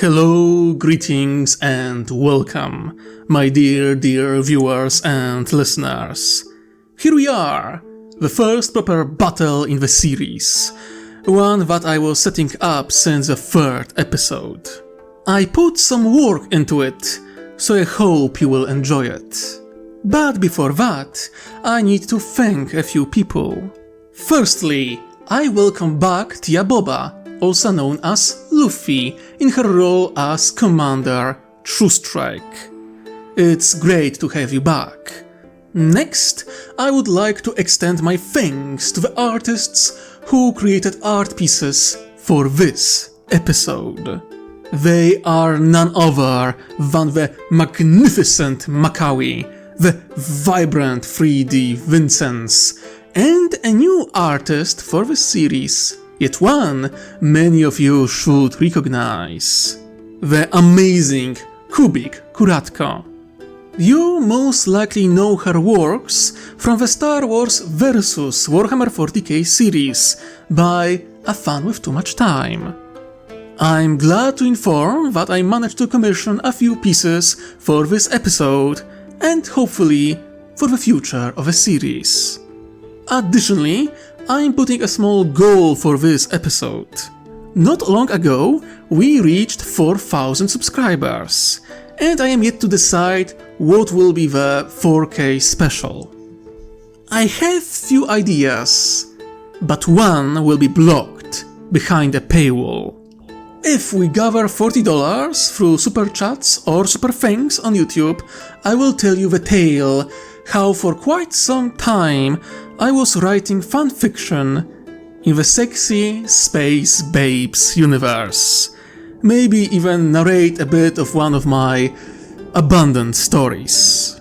Hello, greetings and welcome, my dear viewers and listeners. Here we are, the first proper battle in the series, one that I was setting up since the third episode. I put some work into it, so I hope you will enjoy it. But before that, I need to thank a few people. Firstly, I welcome back Tia Boba, also known as Luffy, in her role as Commander True Strike. It's great to have you back. Next, I would like to extend my thanks to the artists who created art pieces for this episode. They are none other than the magnificent Makawi, the vibrant 3D Vincents, and a new artist for the series, yet one many of you should recognize. The amazing Kubik Kuratko. You most likely know her works from the Star Wars vs Warhammer 40k series by a fan with too much time. I'm glad to inform that I managed to commission a few pieces for this episode and hopefully for the future of the series. Additionally, I'm putting a small goal for this episode. Not long ago, we reached 4,000 subscribers, and I am yet to decide what will be the 4K special. I have few ideas, but one will be blocked behind a paywall. If we gather $40 through super chats or super thanks on YouTube, I will tell you the tale how for quite some time I was writing fanfiction in the sexy space babes universe. Maybe even narrate a bit of one of my abandoned stories.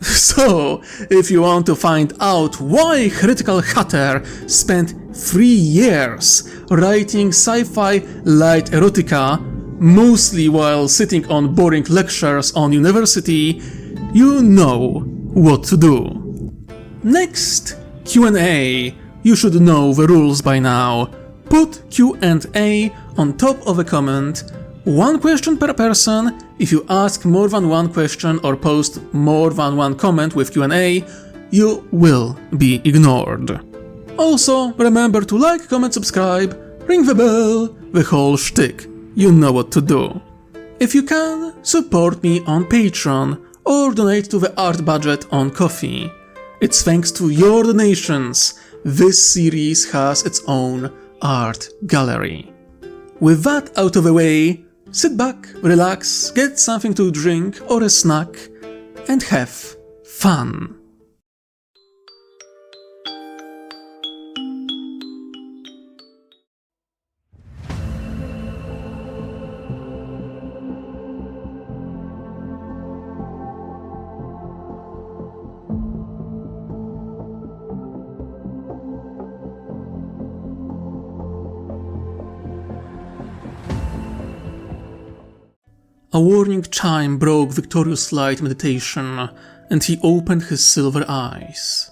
So, if you want to find out why Critical Hatter spent 3 years writing sci-fi light erotica, mostly while sitting on boring lectures on university, you know what to do. Next, Q&A. You should know the rules by now. Put Q&A on top of a comment. 1 question per person. If you ask more than 1 question or post more than 1 comment with Q&A, you will be ignored. Also, remember to like, comment, subscribe, ring the bell, the whole shtick. You know what to do. If you can, support me on Patreon or donate to the art budget on Ko-fi. It's thanks to your donations this series has its own art gallery. With that out of the way, sit back, relax, get something to drink or a snack, and have fun. A warning chime broke Victorious' light meditation, and he opened his silver eyes.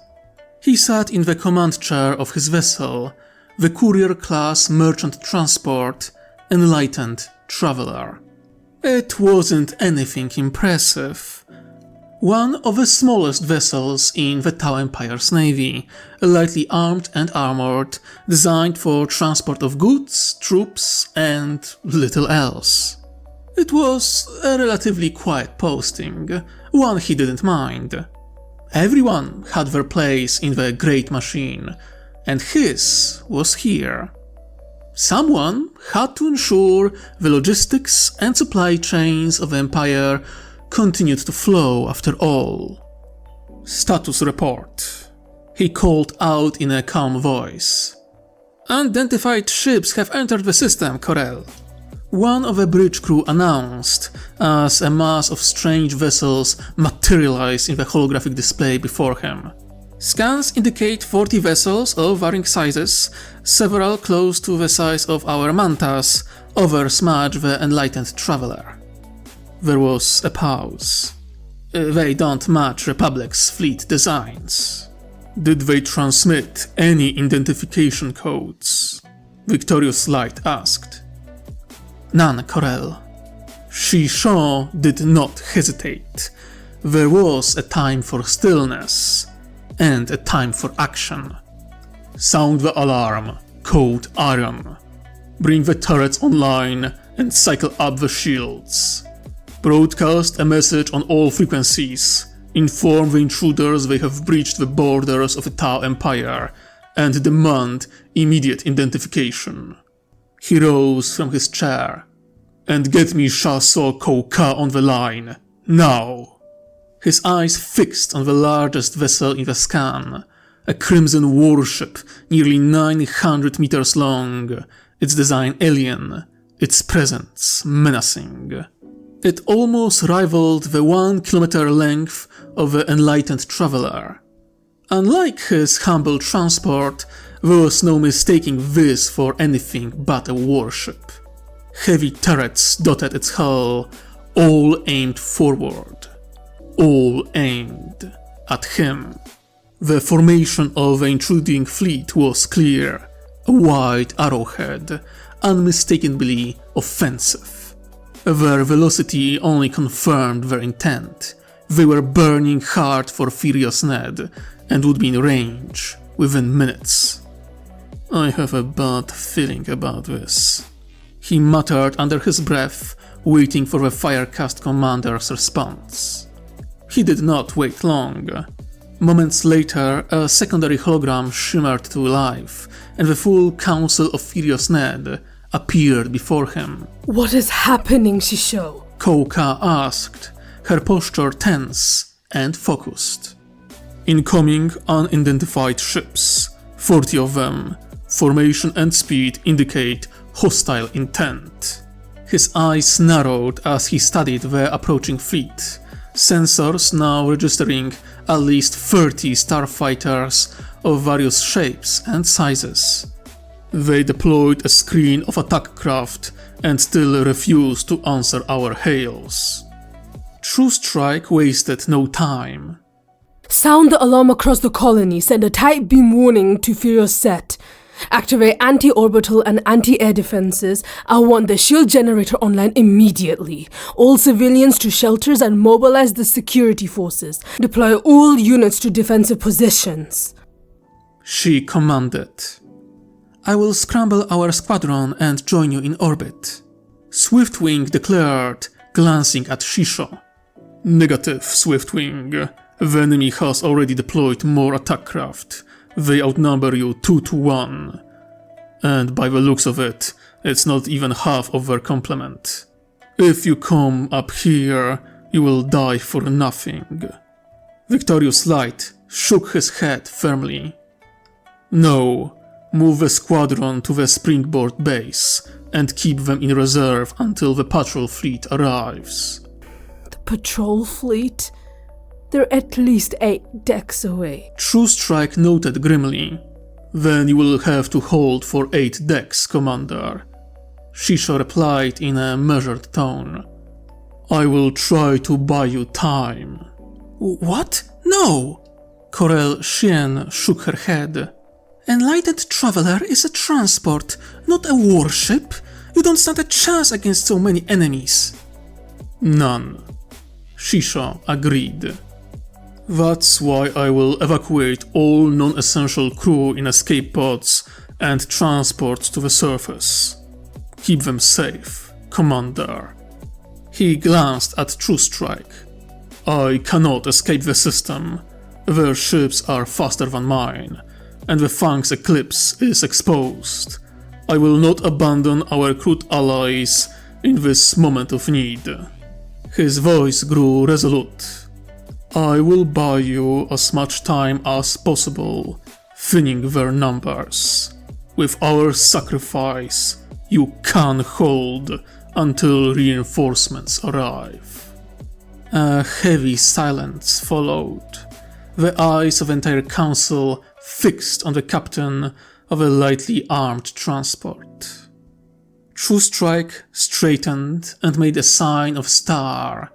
He sat in the command chair of his vessel, the courier-class merchant transport, Enlightened Traveler. It wasn't anything impressive. One of the smallest vessels in the Tau Empire's navy, lightly armed and armored, designed for transport of goods, troops, and little else. It was a relatively quiet posting, one he didn't mind. Everyone had their place in the great machine, and his was here. Someone had to ensure the logistics and supply chains of the Empire continued to flow after all. Status report. He called out in a calm voice. Unidentified ships have entered the system, Corel. One of the bridge crew announced, as a mass of strange vessels materialized in the holographic display before him. Scans indicate 40 vessels of varying sizes, several close to the size of our Mantas, others match the Enlightened Traveler. There was a pause. They don't match Republic's fleet designs. Did they transmit any identification codes? Victorious Light asked. None, Corel. Shisho did not hesitate. There was a time for stillness, and a time for action. Sound the alarm, Code Iron. Bring the turrets online and cycle up the shields. Broadcast a message on all frequencies. Inform the intruders they have breached the borders of the Tau Empire and demand immediate identification. He rose from his chair. And get me Shaso Kouka on the line, now. His eyes fixed on the largest vessel in the scan, a crimson warship nearly 900 meters long, its design alien, its presence menacing. It almost rivaled the 1 kilometer length of the Enlightened Traveler. Unlike his humble transport, there was no mistaking this for anything but a warship. Heavy turrets dotted its hull, all aimed forward. All aimed at him. The formation of the intruding fleet was clear, a wide arrowhead, unmistakably offensive. Their velocity only confirmed their intent. They were burning hard for Furious Ned, and would be in range within minutes. I have a bad feeling about this, he muttered under his breath, waiting for the Firecast commander's response. He did not wait long. Moments later, a secondary hologram shimmered to life, and the full council of Furious Ned appeared before him. What is happening, Shisho? Kouka asked, her posture tense and focused. Incoming unidentified ships, 40 of them. Formation and speed indicate hostile intent. His eyes narrowed as he studied the approaching fleet, sensors now registering at least 30 starfighters of various shapes and sizes. They deployed a screen of attack craft and still refused to answer our hails. True Strike wasted no time. Sound the alarm across the colony, send a tight beam warning to Furious Set. Activate anti-orbital and anti-air defenses. I want the shield generator online immediately. All civilians to shelters and mobilize the security forces. Deploy all units to defensive positions. She commanded. I will scramble our squadron and join you in orbit. Swiftwing declared, glancing at Shisho. Negative, Swiftwing. The enemy has already deployed more attack craft. They outnumber you 2-1. And by the looks of it, it's not even half of their complement. If you come up here, you will die for nothing. Victorious Light shook his head firmly. No, move the squadron to the Springboard base and keep them in reserve until the patrol fleet arrives. The patrol fleet? They're at least 8 decks away. True Strike noted grimly. Then you will have to hold for 8 decks, Commander. Shisho replied in a measured tone. I will try to buy you time. What? No! Corel Shien shook her head. Enlightened Traveler is a transport, not a warship. You don't stand a chance against so many enemies. None. Shisho agreed. That's why I will evacuate all non-essential crew in escape pods and transport to the surface. Keep them safe, Commander. He glanced at True Strike. I cannot escape the system. Their ships are faster than mine, and the Fang's Eclipse is exposed. I will not abandon our crude allies in this moment of need. His voice grew resolute. I will buy you as much time as possible, thinning their numbers. With our sacrifice, you can hold until reinforcements arrive. A heavy silence followed, the eyes of the entire council fixed on the captain of a lightly armed transport. True Strike straightened and made a sign of star,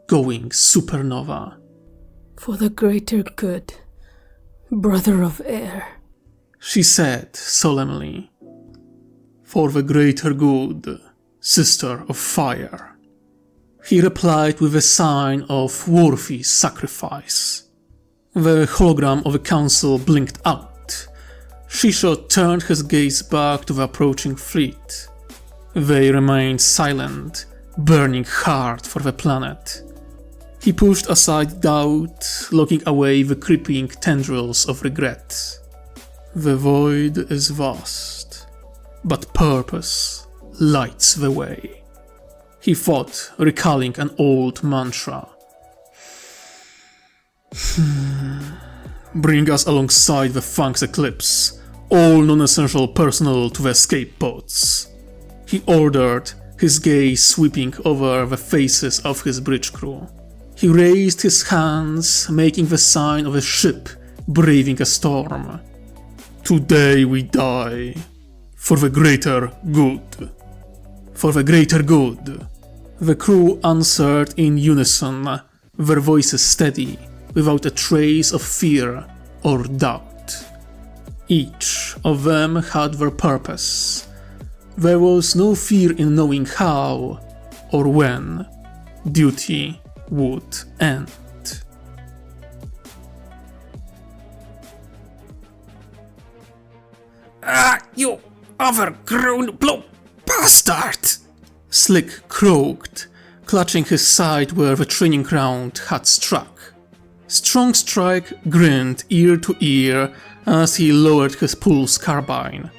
going supernova. For the greater good, brother of air, she said solemnly. For the greater good, sister of fire. He replied with a sign of worthy sacrifice. The hologram of the council blinked out. Shisho turned his gaze back to the approaching fleet. They remained silent, burning hard for the planet. He pushed aside doubt, locking away the creeping tendrils of regret. The void is vast, but purpose lights the way. He thought, recalling an old mantra. Bring us alongside the Funk's eclipse, all non-essential personnel to the escape pods. He ordered, his gaze sweeping over the faces of his bridge crew. He raised his hands, making the sign of a ship braving a storm. Today we die. For the greater good. For the greater good. The crew answered in unison, their voices steady, without a trace of fear or doubt. Each of them had their purpose. There was no fear in knowing how or when duty would end. You overgrown blue bastard! Slick croaked, clutching his side where the training round had struck. Strong Strike grinned ear to ear as he lowered his pulse carbine.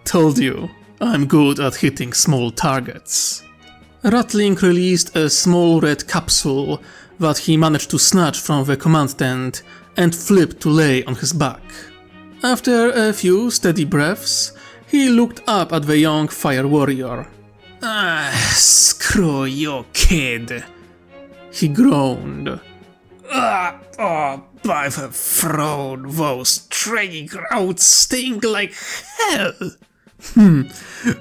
Told you, I'm good at hitting small targets. Rattling released a small red capsule that he managed to snatch from the command tent and flip to lay on his back. After a few steady breaths, he looked up at the young fire warrior. Screw you, kid. He groaned. By the throne, those training grounds stink like hell.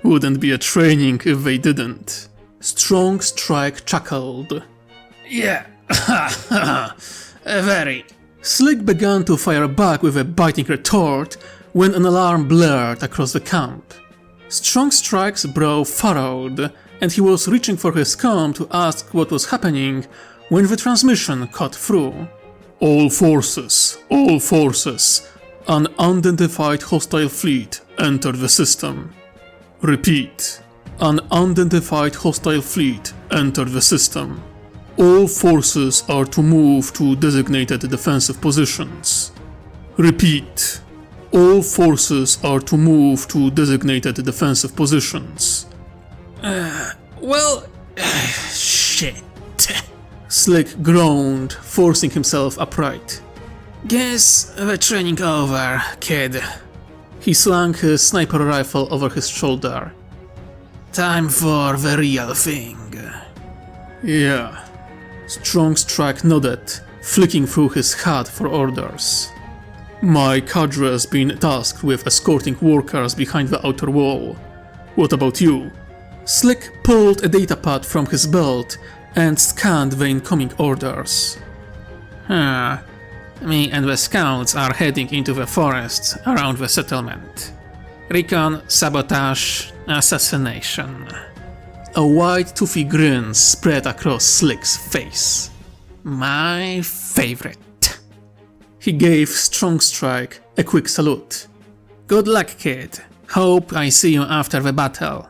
Wouldn't be a training if they didn't. Strong Strike chuckled. Yeah, very. Slick began to fire back with a biting retort when an alarm blared across the camp. Strong Strike's brow furrowed, and he was reaching for his comb to ask what was happening when the transmission cut through. All forces, an unidentified hostile fleet entered the system. Repeat, an unidentified hostile fleet entered the system. All forces are to move to designated defensive positions. Repeat, all forces are to move to designated defensive positions. Shit. Slick groaned, forcing himself upright. Guess the training over, kid. He slung his sniper rifle over his shoulder. Time for the real thing. Yeah. Strong Strike nodded, flicking through his hat for orders. My cadre has been tasked with escorting workers behind the outer wall. What about you? Slick pulled a datapad from his belt and scanned the incoming orders. Me and the scouts are heading into the forests around the settlement. Recon, sabotage, assassination. A wide, toothy grin spread across Slick's face. My favorite. He gave Strong Strike a quick salute. Good luck, kid. Hope I see you after the battle.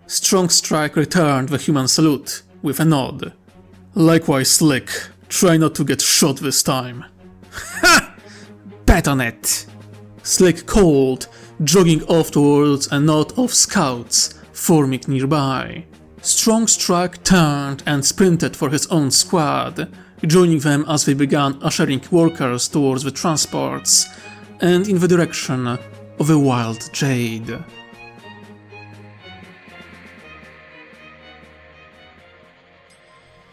Strong Strike returned the human salute with a nod. Likewise, Slick. Try not to get shot this time. Ha! Bet on it. Slick called, jogging off towards a knot of scouts forming nearby. Strong Strike turned and sprinted for his own squad, joining them as they began ushering workers towards the transports and in the direction of the Wild Jade.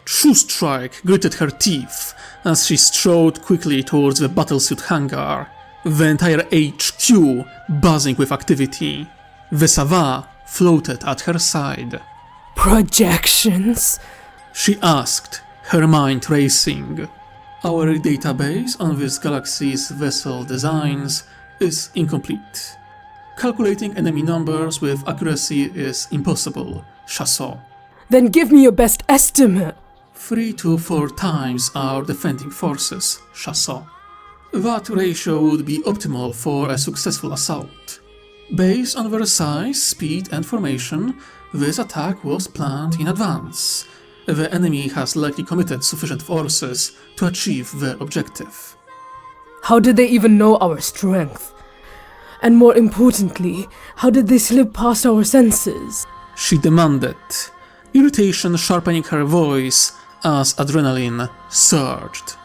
True Strike gritted her teeth as she strode quickly towards the battlesuit hangar, the entire HQ buzzing with activity. The Sava floated at her side. Projections? She asked, her mind racing. Our database on this galaxy's vessel designs is incomplete. Calculating enemy numbers with accuracy is impossible, Chassot. Then give me your best estimate. 3 to 4 times our defending forces, Chassot. That ratio would be optimal for a successful assault. Based on their size, speed and formation, this attack was planned in advance. The enemy has likely committed sufficient forces to achieve their objective. How did they even know our strength? And more importantly, how did they slip past our senses? She demanded, irritation sharpening her voice as adrenaline surged.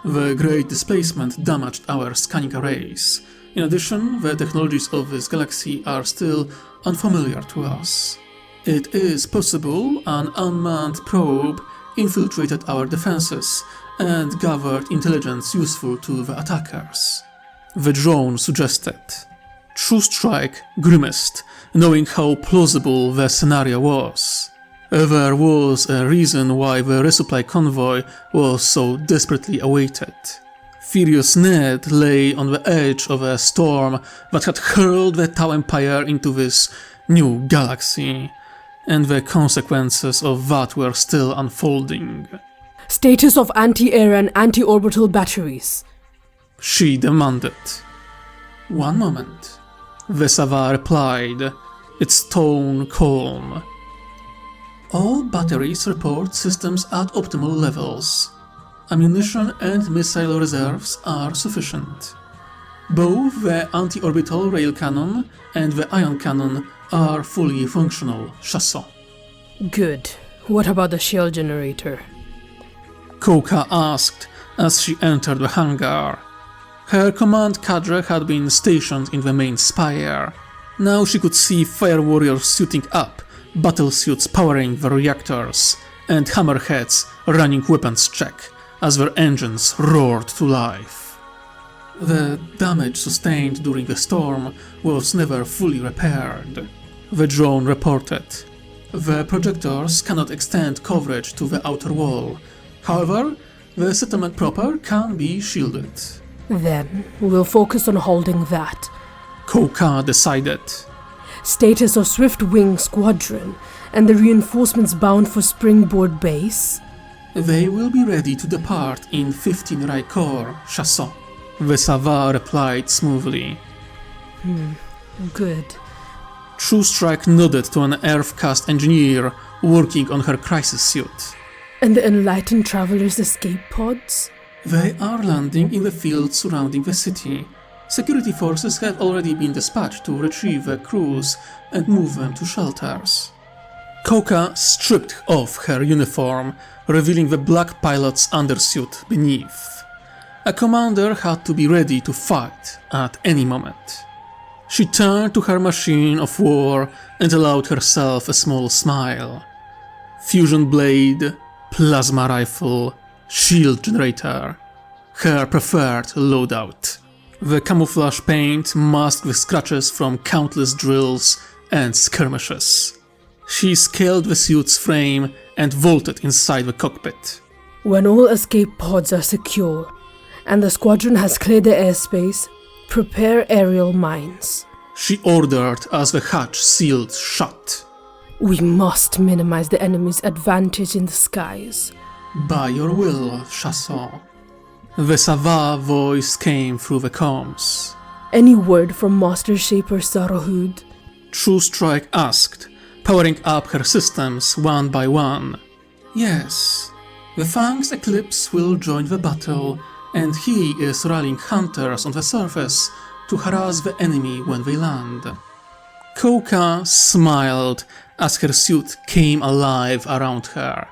The great displacement damaged our scanning arrays. In addition, the technologies of this galaxy are still unfamiliar to us. It is possible an unmanned probe infiltrated our defenses and gathered intelligence useful to the attackers. The drone suggested. True Strike grimaced, knowing how plausible the scenario was. There was a reason why the resupply convoy was so desperately awaited. Furious Ned lay on the edge of a storm that had hurled the Tau Empire into this new galaxy, and the consequences of that were still unfolding. Status of anti-air and anti-orbital batteries. She demanded. 1 moment. Vesava replied, its tone calm. All batteries report systems at optimal levels. Ammunition and missile reserves are sufficient. Both the anti-orbital rail cannon and the ion cannon are fully functional, Chassot. Good. What about the shell generator? Koka asked as she entered the hangar. Her command cadre had been stationed in the main spire. Now she could see fire warriors suiting up, battlesuits powering the reactors, and hammerheads running weapons check as their engines roared to life. The damage sustained during the storm was never fully repaired, the drone reported. The projectors cannot extend coverage to the outer wall. However, the settlement proper can be shielded. Then, we'll focus on holding that. Koka decided. Status of Swift Wing Squadron and the reinforcements bound for Springboard Base. They will be ready to depart in 15 Raikor, Chassot. Vesava replied smoothly. Good. True Strike nodded to an Earth-cast engineer working on her crisis suit. And the Enlightened Travelers' escape pods? They are landing in the fields surrounding the city. Security forces have already been dispatched to retrieve the crews and move them to shelters. Koka stripped off her uniform, revealing the black pilot's undersuit beneath. A commander had to be ready to fight at any moment. She turned to her machine of war and allowed herself a small smile. Fusion blade, plasma rifle, shield generator, her preferred loadout. The camouflage paint masked the scratches from countless drills and skirmishes. She scaled the suit's frame and vaulted inside the cockpit. When all escape pods are secure, and the squadron has cleared the airspace, prepare aerial mines. She ordered as the hatch sealed shut. We must minimize the enemy's advantage in the skies. By your will, Chassot. The Sava voice came through the comms. Any word from Master Shaper Sarahud? True Strike asked, powering up her systems one by one. Yes, the Fang's Eclipse will join the battle, and he is rallying hunters on the surface to harass the enemy when they land. Koka smiled as her suit came alive around her,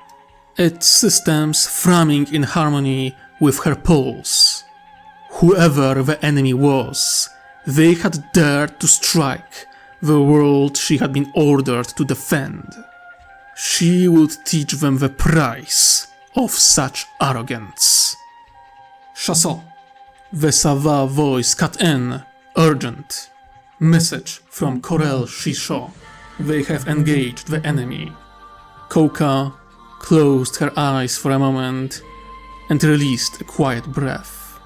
its systems thrumming in harmony with her pulse. Whoever the enemy was, they had dared to strike the world she had been ordered to defend. She would teach them the price of such arrogance. Chassot. The Sava voice cut in, urgent. Message from Corel Shisho. They have engaged the enemy. Koka closed her eyes for a moment and released a quiet breath.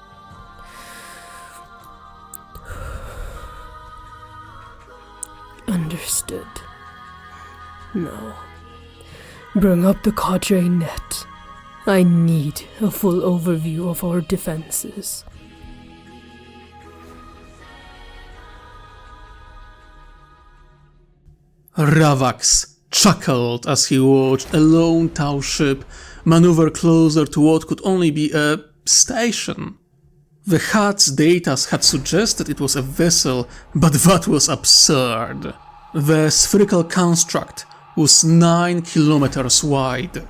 Understood. No. Bring up the cadre net. I need a full overview of our defenses. Ravax chuckled as he watched a lone Tau ship maneuver closer to what could only be a station. The HUD's data had suggested it was a vessel, but that was absurd. The spherical construct was 9 kilometers wide,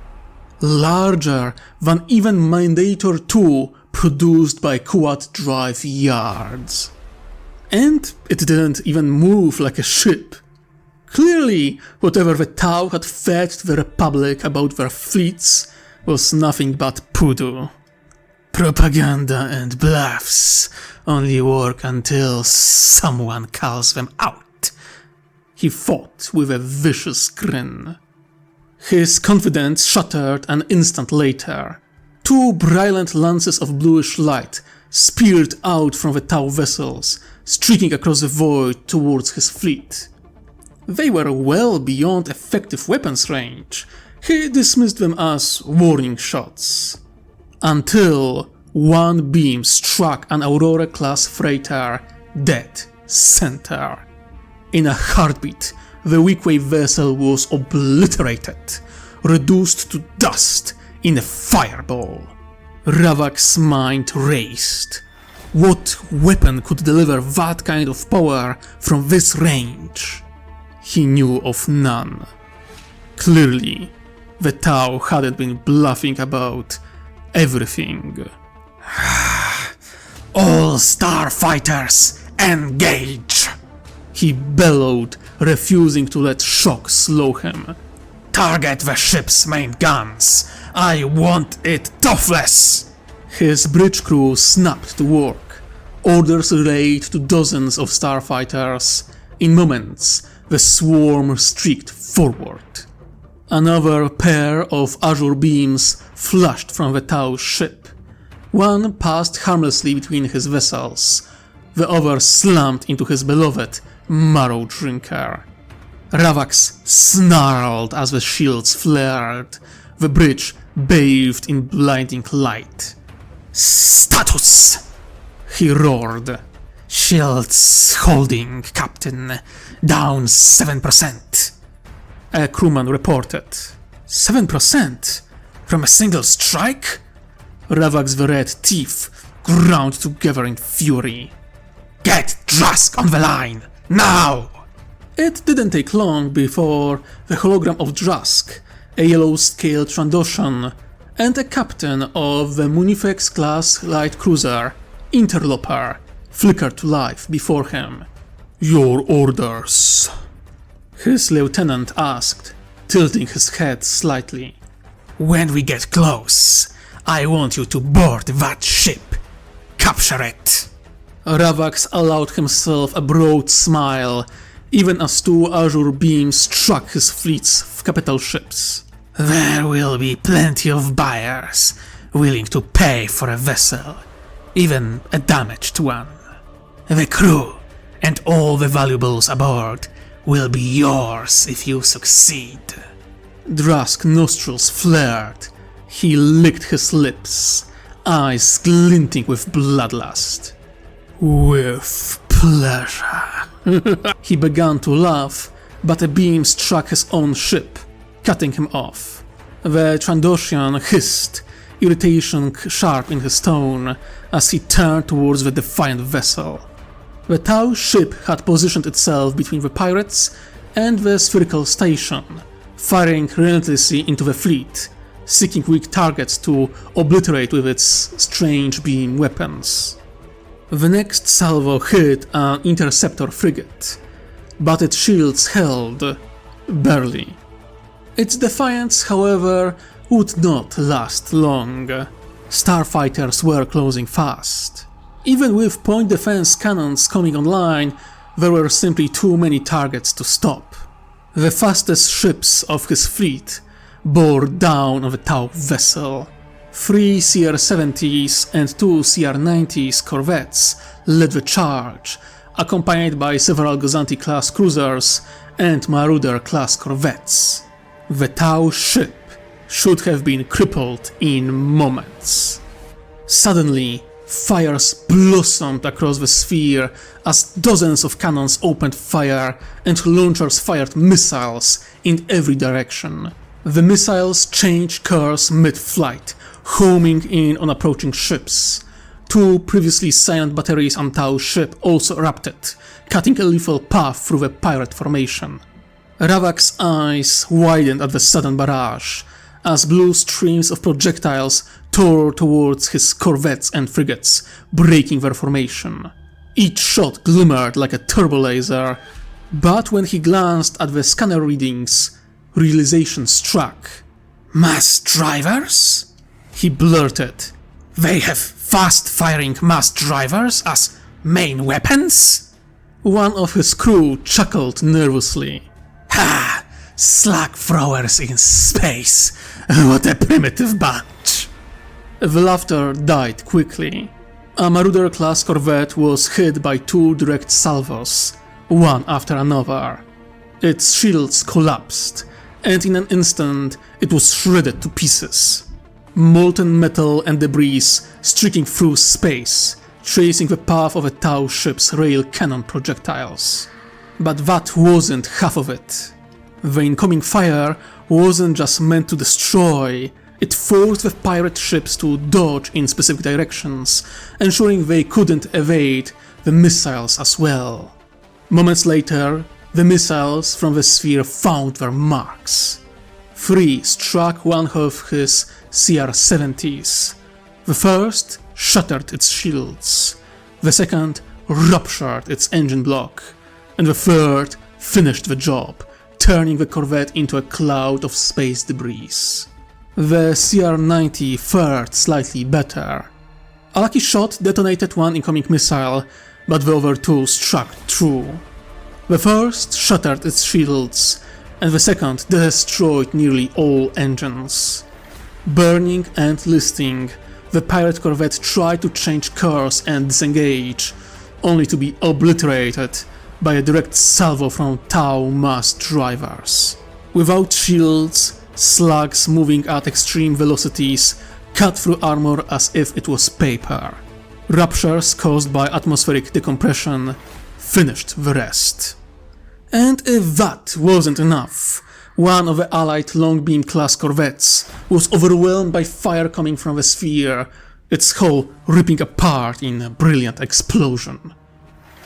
larger than even Mandator 2 produced by Quad Drive yards. And it didn't even move like a ship. Clearly, whatever the Tau had fed the Republic about their fleets was nothing but poodoo. Propaganda and bluffs only work until someone calls them out. He thought with a vicious grin. His confidence shattered an instant later. 2 brilliant lances of bluish light speared out from the Tau vessels, streaking across the void towards his fleet. They were well beyond effective weapons range. He dismissed them as warning shots. Until one beam struck an Aurora-class freighter dead center. In a heartbeat, the weak-wave vessel was obliterated, reduced to dust in a fireball. Ravax's mind raced. What weapon could deliver that kind of power from this range? He knew of none. Clearly, the Tau hadn't been bluffing about everything. All starfighters, engage! He bellowed, refusing to let shock slow him. Target the ship's main guns! I want it toothless! His bridge crew snapped to work. Orders relayed to dozens of starfighters. In moments, the swarm streaked forward. Another pair of azure beams flashed from the Tau ship. One passed harmlessly between his vessels. The other slammed into his beloved marrow drinker. Ravax snarled as the shields flared. The bridge bathed in blinding light. Status! He roared. Shields holding, Captain. Down 7%. A crewman reported. 7%? From a single strike? Ravax the Red teeth ground together in fury. Get Drusk on the line! Now! It didn't take long before the hologram of Drusk, a yellow-scale Trandoshan, and a captain of the Munifex-class light cruiser, Interloper, flickered to life before him. Your orders? His lieutenant asked, tilting his head slightly. When we get close, I want you to board that ship. Capture it! Ravax allowed himself a broad smile, even as 2 azure beams struck his fleet's capital ships. There will be plenty of buyers willing to pay for a vessel, even a damaged one. The crew and all the valuables aboard will be yours if you succeed. Drusk's nostrils flared. He licked his lips, eyes glinting with bloodlust. With pleasure. He began to laugh, but a beam struck his own ship, cutting him off. The Trandoshan hissed, irritation sharp in his tone, as he turned towards the defiant vessel. The Tau ship had positioned itself between the pirates and the spherical station, firing relentlessly into the fleet, seeking weak targets to obliterate with its strange beam weapons. The next salvo hit an interceptor frigate, but its shields held, barely. Its defiance, however, would not last long. Starfighters were closing fast. Even with point defense cannons coming online, there were simply too many targets to stop. The fastest ships of his fleet bore down on the Tau vessel. 3 CR-70s and 2 CR-90s corvettes led the charge, accompanied by several Gozanti-class cruisers and Marauder-class corvettes. The Tau ship should have been crippled in moments. Suddenly, fires blossomed across the sphere as dozens of cannons opened fire and launchers fired missiles in every direction. The missiles changed course mid-flight, homing in on approaching ships. 2 previously silent batteries on Tau's ship also erupted, cutting a lethal path through the pirate formation. Ravax's eyes widened at the sudden barrage, as blue streams of projectiles tore towards his corvettes and frigates, breaking their formation. Each shot glimmered like a turbo laser, but when he glanced at the scanner readings, realization struck. "Mass drivers?" he blurted. "They have fast-firing mass drivers as main weapons?" One of his crew chuckled nervously. "Ha! Slag throwers in space! What a primitive bunch!" The laughter died quickly. A Marauder-class corvette was hit by 2 direct salvos, one after another. Its shields collapsed, and in an instant it was shredded to pieces. Molten metal and debris streaking through space, tracing the path of a Tau ship's rail cannon projectiles. But that wasn't half of it. The incoming fire wasn't just meant to destroy, it forced the pirate ships to dodge in specific directions, ensuring they couldn't evade the missiles as well. Moments later, the missiles from the sphere found their marks. 3 struck one of his CR-70s. The first shattered its shields, the second ruptured its engine block, and the third finished the job, turning the corvette into a cloud of space debris. The CR-90 fared slightly better. A lucky shot detonated one incoming missile, but the other 2 struck true. The first shattered its shields, and the second destroyed nearly all engines. Burning and listing, the pirate corvette tried to change course and disengage, only to be obliterated by a direct salvo from Tau mass drivers. Without shields, slugs moving at extreme velocities cut through armor as if it was paper. Ruptures caused by atmospheric decompression finished the rest. And if that wasn't enough, one of the allied Longbeam-class corvettes was overwhelmed by fire coming from the sphere, its hull ripping apart in a brilliant explosion.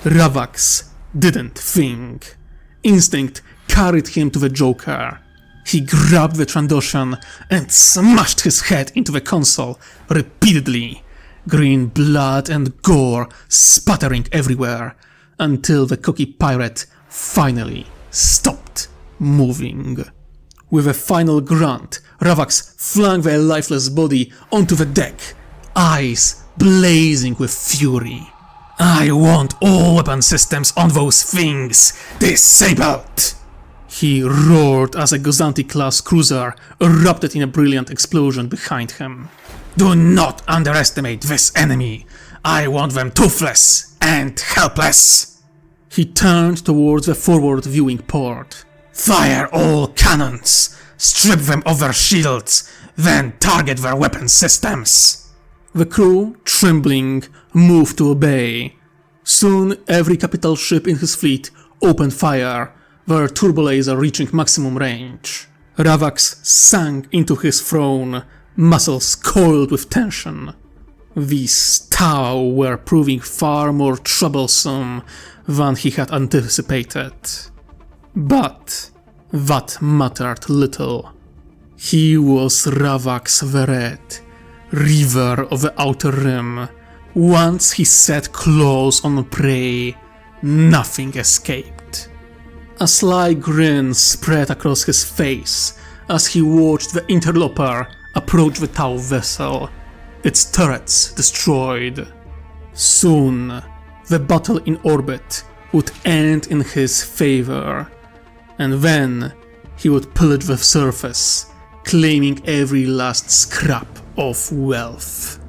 Ravax didn't think. Instinct carried him to the Joker. He grabbed the Trandoshan and smashed his head into the console repeatedly, green blood and gore spattering everywhere, until the cocky pirate finally stopped moving. With a final grunt, Ravax flung the lifeless body onto the deck, eyes blazing with fury. "I want all weapon systems on those things disabled!" He roared as a Gozanti-class cruiser erupted in a brilliant explosion behind him. "Do not underestimate this enemy! I want them toothless and helpless!" He turned towards the forward viewing port. "Fire all cannons! Strip them of their shields, then target their weapon systems!" The crew, trembling, moved to obey. Soon every capital ship in his fleet opened fire, their turbolaser reaching maximum range. Ravax sank into his throne, muscles coiled with tension. These Tau were proving far more troublesome than he had anticipated. But that mattered little. He was Ravax the Red, Reaver of the Outer Rim. Once he set claws on prey, nothing escaped. A sly grin spread across his face as he watched the interloper approach the Tau vessel, its turrets destroyed. Soon, the battle in orbit would end in his favor, and then he would pillage the surface, claiming every last scrap of wealth.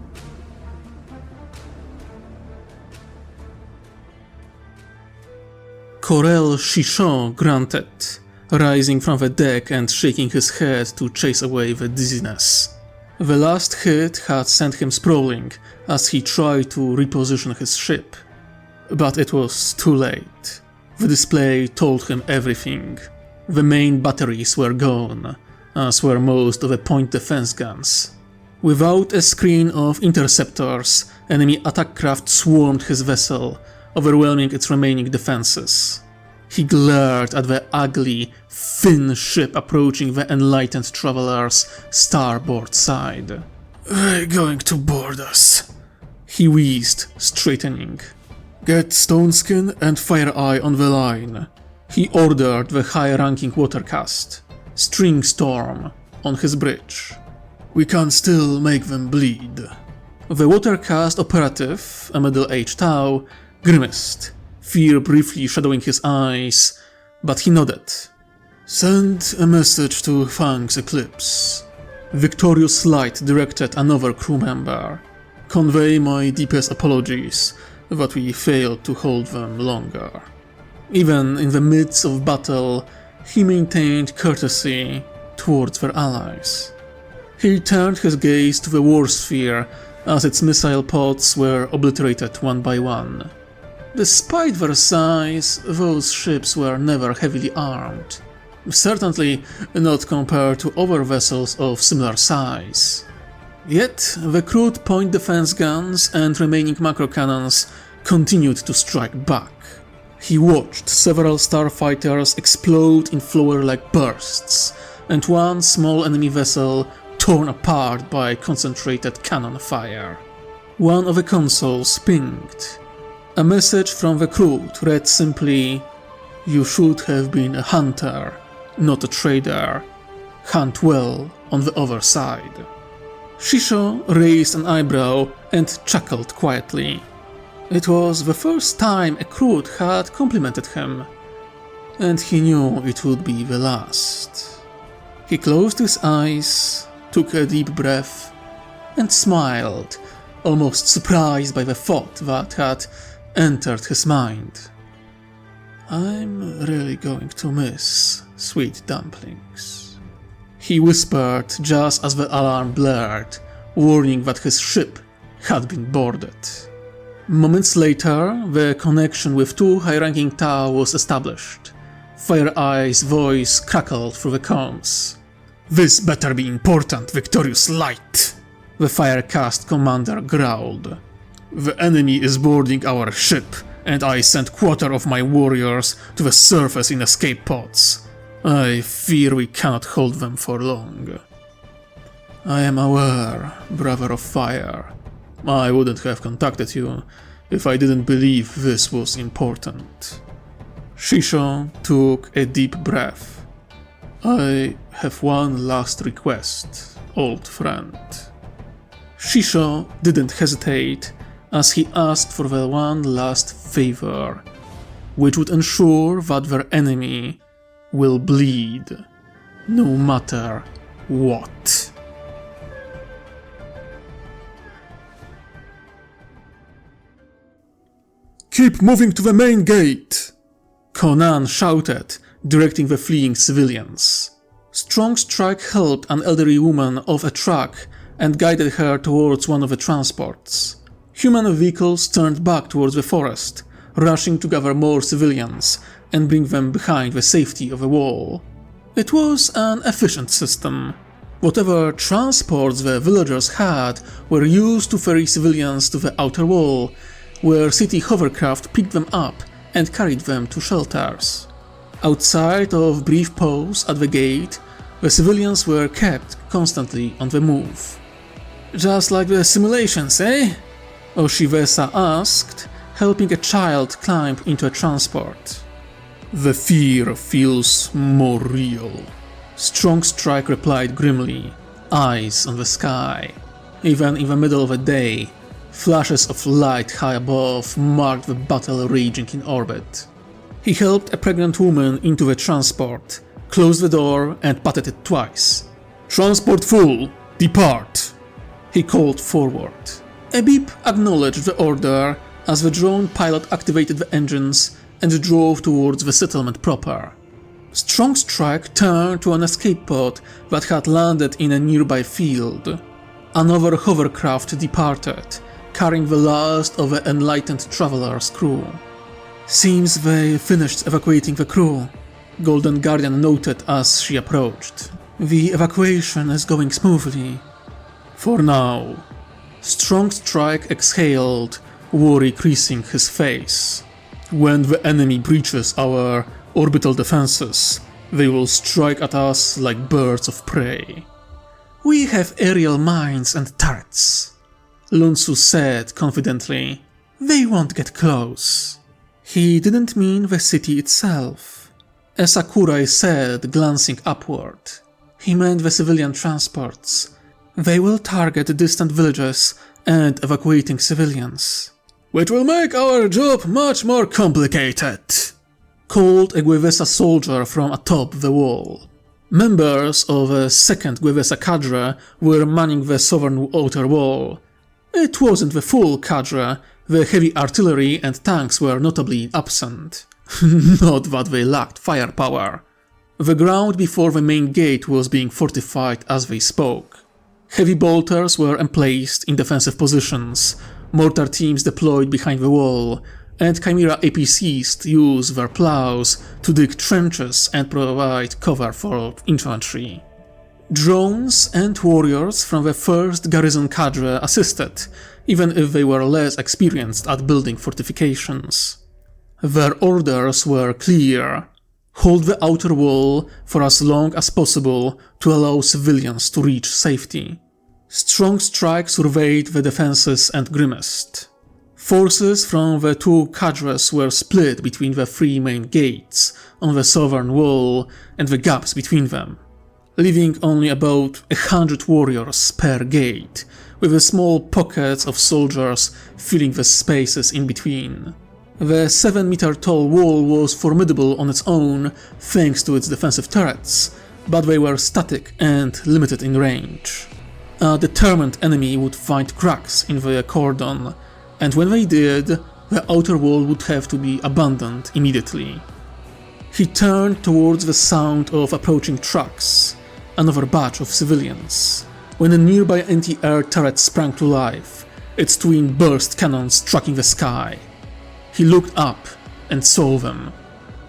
Corel Chichon grunted, rising from the deck and shaking his head to chase away the dizziness. The last hit had sent him sprawling as he tried to reposition his ship. But it was too late. The display told him everything. The main batteries were gone, as were most of the point defense guns. Without a screen of interceptors, enemy attack craft swarmed his vessel, overwhelming its remaining defenses. He glared at the ugly, thin ship approaching the enlightened traveler's starboard side. "They're going to board us," he wheezed, straightening. "Get Stoneskin and Fire-Eye on the line," he ordered the high-ranking watercast, String Storm, on his bridge. "We can still make them bleed." The watercast operative, a middle-aged Tau, grimaced, fear briefly shadowing his eyes, but he nodded. "Send a message to Fang's Eclipse." Victorious Light directed another crew member. "Convey my deepest apologies that we failed to hold them longer." Even in the midst of battle, he maintained courtesy towards their allies. He turned his gaze to the war sphere as its missile pods were obliterated one by one. Despite their size, those ships were never heavily armed. Certainly not compared to other vessels of similar size. Yet, the crude point defense guns and remaining macro cannons continued to strike back. He watched several starfighters explode in flower-like bursts, and one small enemy vessel torn apart by concentrated cannon fire. One of the consoles pinged. A message from the crew read simply, "You should have been a hunter, not a trader. Hunt well on the other side." Shisho raised an eyebrow and chuckled quietly. It was the first time a crew had complimented him, and he knew it would be the last. He closed his eyes, took a deep breath, and smiled, almost surprised by the thought that had entered his mind. "I'm really going to miss sweet dumplings," he whispered just as the alarm blared, warning that his ship had been boarded. Moments later, the connection with two high-ranking Tau was established. Fire-Eye's voice crackled through the comms. "This better be important, Victorious Light," the Firecast commander growled. "The enemy is boarding our ship, and I sent quarter of my warriors to the surface in escape pods. I fear we cannot hold them for long." "I am aware, Brother of Fire. I wouldn't have contacted you if I didn't believe this was important." Shisho took a deep breath. "I have one last request, old friend." Shisho didn't hesitate as he asked for the one last favor, which would ensure that their enemy will bleed, no matter what. "Keep moving to the main gate!" Conan shouted, directing the fleeing civilians. Strong Strike helped an elderly woman off a truck and guided her towards one of the transports. Human vehicles turned back towards the forest, rushing to gather more civilians and bring them behind the safety of a wall. It was an efficient system. Whatever transports the villagers had were used to ferry civilians to the outer wall, where city hovercraft picked them up and carried them to shelters. Outside of brief pause at the gate, the civilians were kept constantly on the move. "Just like the simulations, eh?" Oshivesa asked, helping a child climb into a transport. "The fear feels more real," Strong Strike replied grimly, eyes on the sky. Even in the middle of the day, flashes of light high above marked the battle raging in orbit. He helped a pregnant woman into the transport, closed the door and patted it twice. "Transport full! Depart!" He called forward. A beep acknowledged the order as the drone pilot activated the engines and drove towards the settlement proper. Strong Strike turned to an escape pod that had landed in a nearby field. Another hovercraft departed, carrying the last of the enlightened traveler's crew. Seems they finished evacuating the crew, Golden Guardian noted as she approached. The evacuation is going smoothly. For now. Strong Strike exhaled, worry creasing his face. When the enemy breaches our orbital defenses, they will strike at us like birds of prey. We have aerial mines and turrets, Lunsu said confidently. They won't get close. He didn't mean the city itself. As Sakurai said, glancing upward. He meant the civilian transports. They will target distant villages and evacuating civilians. Which will make our job much more complicated, called a Guevesa soldier from atop the wall. Members of a second Guevesa cadre were manning the southern outer wall. It wasn't the full cadre, the heavy artillery and tanks were notably absent. Not that they lacked firepower. The ground before the main gate was being fortified as they spoke. Heavy bolters were emplaced in defensive positions, mortar teams deployed behind the wall, and Chimera APCs used their plows to dig trenches and provide cover for infantry. Drones and warriors from the first garrison cadre assisted, even if they were less experienced at building fortifications. Their orders were clear: hold the outer wall for as long as possible to allow civilians to reach safety. Strong Strike surveyed the defenses and grimaced. Forces from the two cadres were split between the three main gates on the southern wall and the gaps between them, leaving only about 100 warriors per gate, with the small pockets of soldiers filling the spaces in between. The 7-meter-tall wall was formidable on its own thanks to its defensive turrets, but they were static and limited in range. A determined enemy would find cracks in the cordon, and when they did, the outer wall would have to be abandoned immediately. He turned towards the sound of approaching trucks, another batch of civilians, when a nearby anti-air turret sprang to life, its twin burst cannons striking the sky. He looked up and saw them.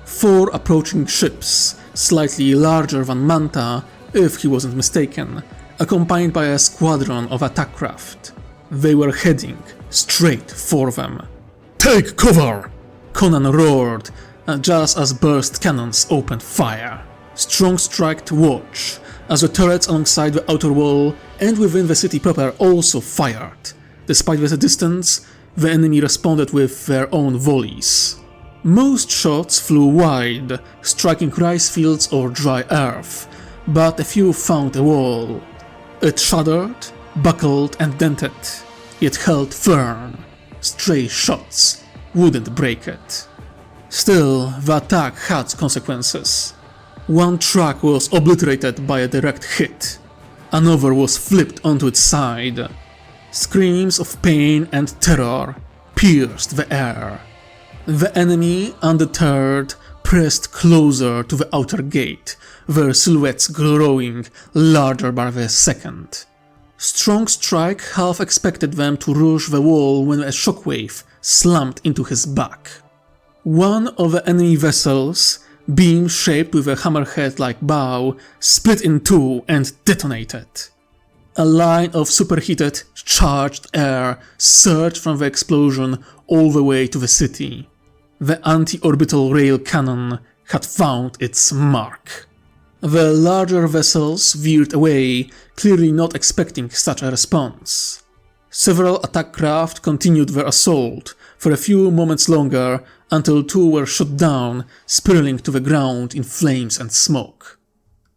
4 approaching ships, slightly larger than Manta, if he wasn't mistaken, accompanied by a squadron of attack craft. They were heading straight for them. "Take cover!" Conan roared, just as burst cannons opened fire. Strong Strike watch, as the turrets alongside the outer wall and within the city proper also fired. Despite the distance, the enemy responded with their own volleys. Most shots flew wide, striking rice fields or dry earth, but a few found a wall. It shuddered, buckled and dented, yet held firm. Stray shots wouldn't break it. Still, the attack had consequences. One truck was obliterated by a direct hit. Another was flipped onto its side. Screams of pain and terror pierced the air. The enemy, undeterred, pressed closer to the outer gate, their silhouettes growing larger by the second. Strong Strike half expected them to rush the wall when a shockwave slammed into his back. One of the enemy vessels, beam shaped with a hammerhead-like bow, split in two and detonated. A line of superheated, charged air surged from the explosion all the way to the city. The anti-orbital rail cannon had found its mark. The larger vessels veered away, clearly not expecting such a response. Several attack craft continued their assault for a few moments longer until 2 were shot down, spiraling to the ground in flames and smoke.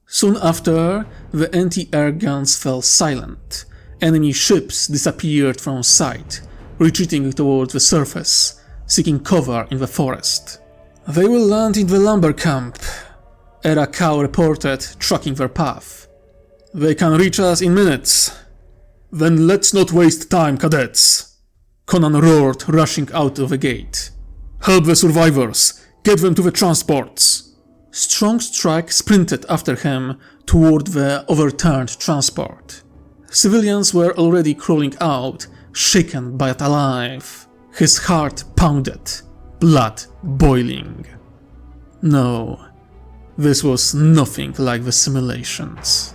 Soon after, the anti-air guns fell silent. Enemy ships disappeared from sight, retreating towards the surface, seeking cover in the forest. "They will land in the lumber camp," Era Cow reported, tracking their path. "They can reach us in minutes." "Then let's not waste time, cadets," Conan roared, rushing out of the gate. "Help the survivors! Get them to the transports!" Strong Strike sprinted after him toward the overturned transport. Civilians were already crawling out, shaken but alive. His heart pounded, blood boiling. No, this was nothing like the simulations.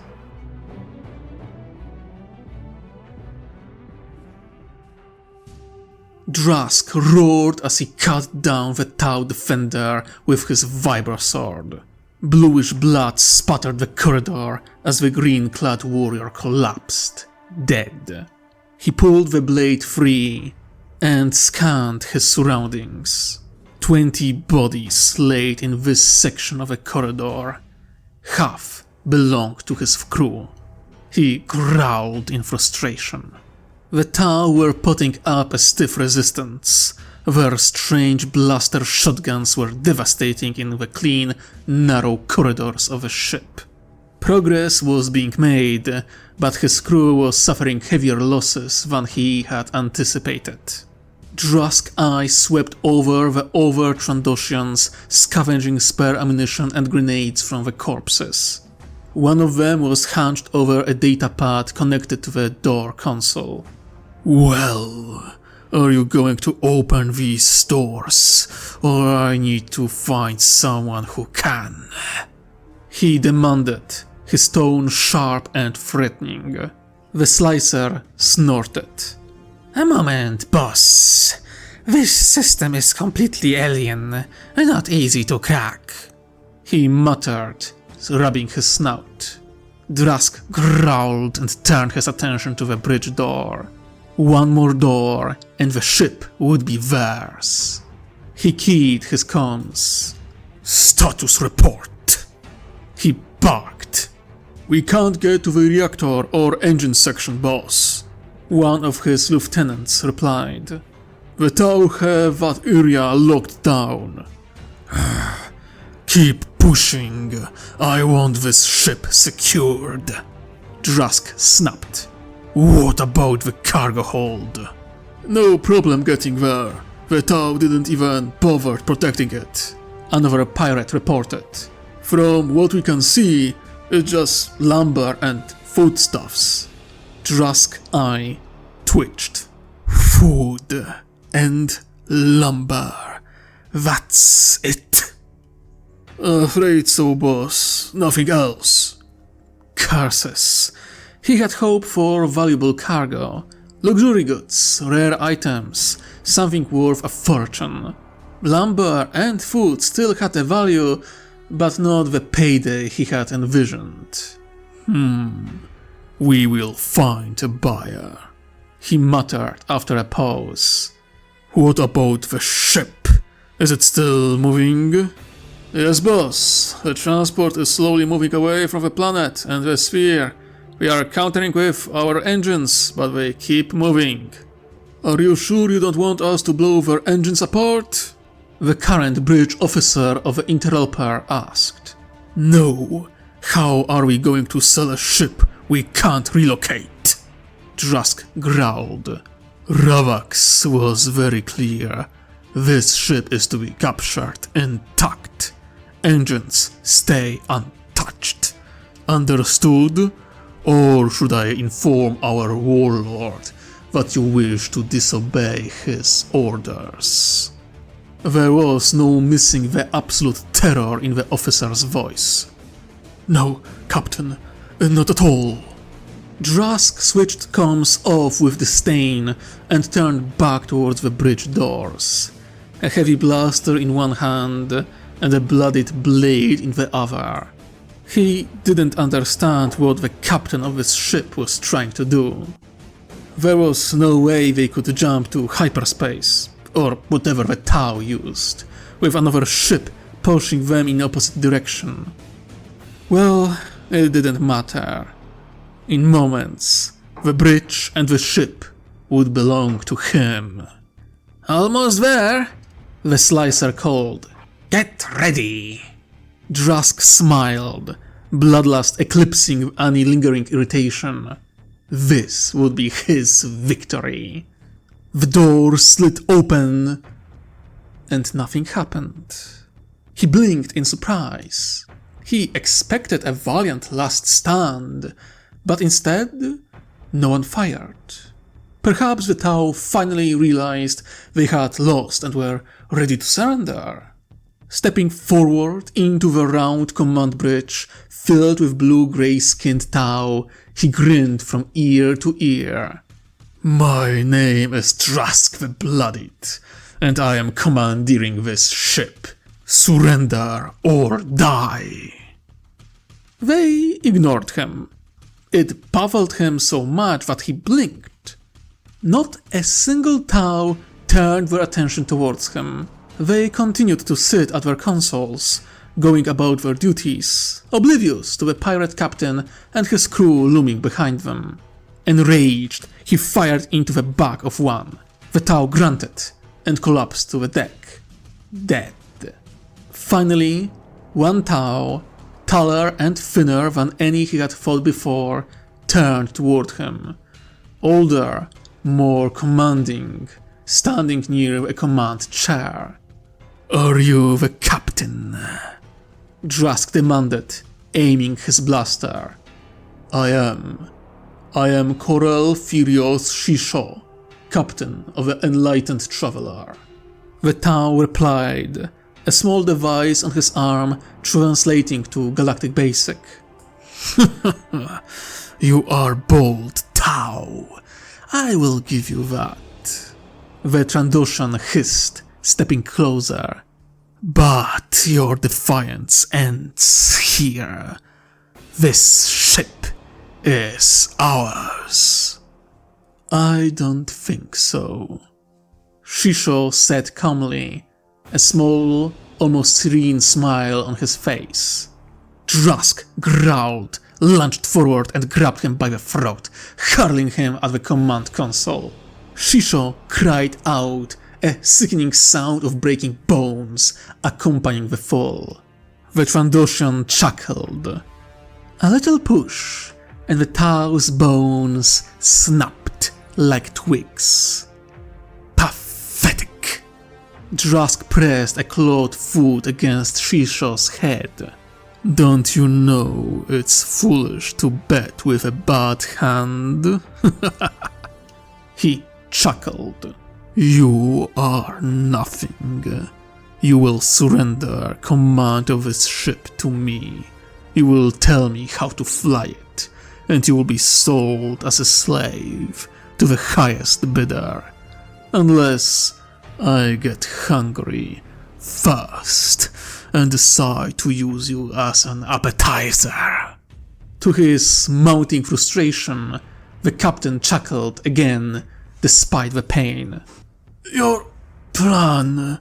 Drask roared as he cut down the Tau defender with his vibrosword. Bluish blood spattered the corridor as the green-clad warrior collapsed, dead. He pulled the blade free and scanned his surroundings. 20 bodies laid in this section of the corridor. Half belonged to his crew. He growled in frustration. The Tau were putting up a stiff resistance. Their strange blaster shotguns were devastating in the clean, narrow corridors of the ship. Progress was being made, but his crew was suffering heavier losses than he had anticipated. Drask's eye swept over the Trandoshians, scavenging spare ammunition and grenades from the corpses. One of them was hunched over a datapad connected to the door console. "Well, are you going to open these doors, or I need to find someone who can?" he demanded, his tone sharp and threatening. The Slicer snorted. "A moment, boss. This system is completely alien and not easy to crack," he muttered, rubbing his snout. Drask growled and turned his attention to the bridge door. One more door, and the ship would be theirs. He keyed his comms. "Status report," he barked. "We can't get to the reactor or engine section, boss," one of his lieutenants replied. "The Tau have that area locked down." "Keep pushing. I want this ship secured," Drask snapped. "What about the cargo hold?" "No problem getting there. The Tau didn't even bother protecting it," another pirate reported. "From what we can see, it's just lumber and foodstuffs." Drask's eye twitched. "Food and lumber. That's it." "Afraid so, boss. Nothing else." Curses. He had hoped for valuable cargo, luxury goods, rare items, something worth a fortune. Lumber and food still had a value, but not the payday he had envisioned. "We will find a buyer," he muttered after a pause. "What about the ship? Is it still moving?" "Yes, boss. The transport is slowly moving away from the planet and the sphere. We are countering with our engines, but they keep moving." "Are you sure you don't want us to blow their engines apart?" the current bridge officer of the Interloper asked. "No. How are we going to sell a ship we can't relocate?" Drask growled. "Ravax was very clear. This ship is to be captured intact. Engines stay untouched. Understood? Or should I inform our warlord that you wish to disobey his orders?" There was no missing the absolute terror in the officer's voice. "No, Captain, not at all." Drask switched comms off with disdain and turned back towards the bridge doors. A heavy blaster in one hand and a bloodied blade in the other. He didn't understand what the captain of this ship was trying to do. There was no way they could jump to hyperspace, or whatever the Tau used, with another ship pushing them in opposite direction. Well, it didn't matter. In moments, the bridge and the ship would belong to him. "Almost there," the Slicer called. "Get ready." Drask smiled, bloodlust eclipsing any lingering irritation. This would be his victory. The door slid open, and nothing happened. He blinked in surprise. He expected a valiant last stand, but instead, no one fired. Perhaps the Tau finally realized they had lost and were ready to surrender. Stepping forward into the round command bridge filled with blue-grey-skinned Tau, he grinned from ear to ear. "My name is Drask the Blooded, and I am commandeering this ship. Surrender or die." They ignored him. It baffled him so much that he blinked. Not a single Tau turned their attention towards him. They continued to sit at their consoles, going about their duties, oblivious to the pirate captain and his crew looming behind them. Enraged, he fired into the back of one. The Tau grunted and collapsed to the deck. Dead. Finally, one Tau, taller and thinner than any he had fought before, turned toward him. Older, more commanding, standing near a command chair. "Are you the captain?" Drask demanded, aiming his blaster. I am Corel Furios Shisho, captain of the Enlightened Traveler." The Tau replied, a small device on his arm translating to Galactic Basic. "You are bold, Tau. I will give you that." The Trandoshan hissed, stepping closer. "But your defiance ends here. This ship is ours." "I don't think so," Shisho said calmly, a small, almost serene smile on his face. Drask growled, lunged forward and grabbed him by the throat, hurling him at the command console. Shisho cried out, a sickening sound of breaking bones accompanying the fall. The Trandoshan chuckled. A little push, and the Tau's bones snapped like twigs. Pathetic. Drask pressed a clawed foot against Shisho's head. "Don't you know it's foolish to bet with a bad hand?" He chuckled. "You are nothing. You will surrender command of this ship to me. You will tell me how to fly it, and you will be sold as a slave to the highest bidder. Unless I get hungry first and decide to use you as an appetizer." To his mounting frustration, the captain chuckled again, despite the pain. "Your plan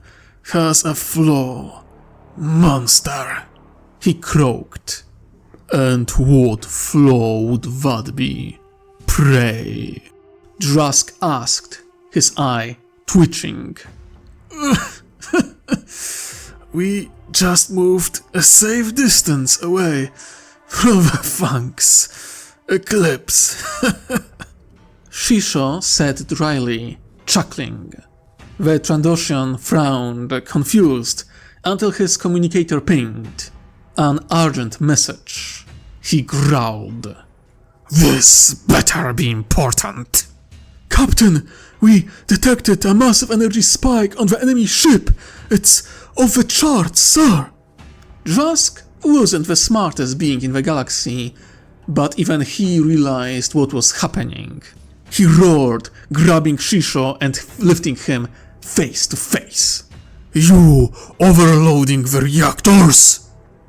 has a flaw, monster," he croaked. "And what flaw would that be, pray?" Drask asked, his eye twitching. "We just moved a safe distance away from the Funk's eclipse," Shisho said dryly, chuckling. The Trandoshan frowned, confused, until his communicator pinged. An urgent message. He growled. "This better be important." "Captain, we detected a massive energy spike on the enemy ship. It's off the charts, sir." Drask wasn't the smartest being in the galaxy, but even he realized what was happening. He roared, grabbing Shisho and lifting him face to face. "You overloading the reactors!"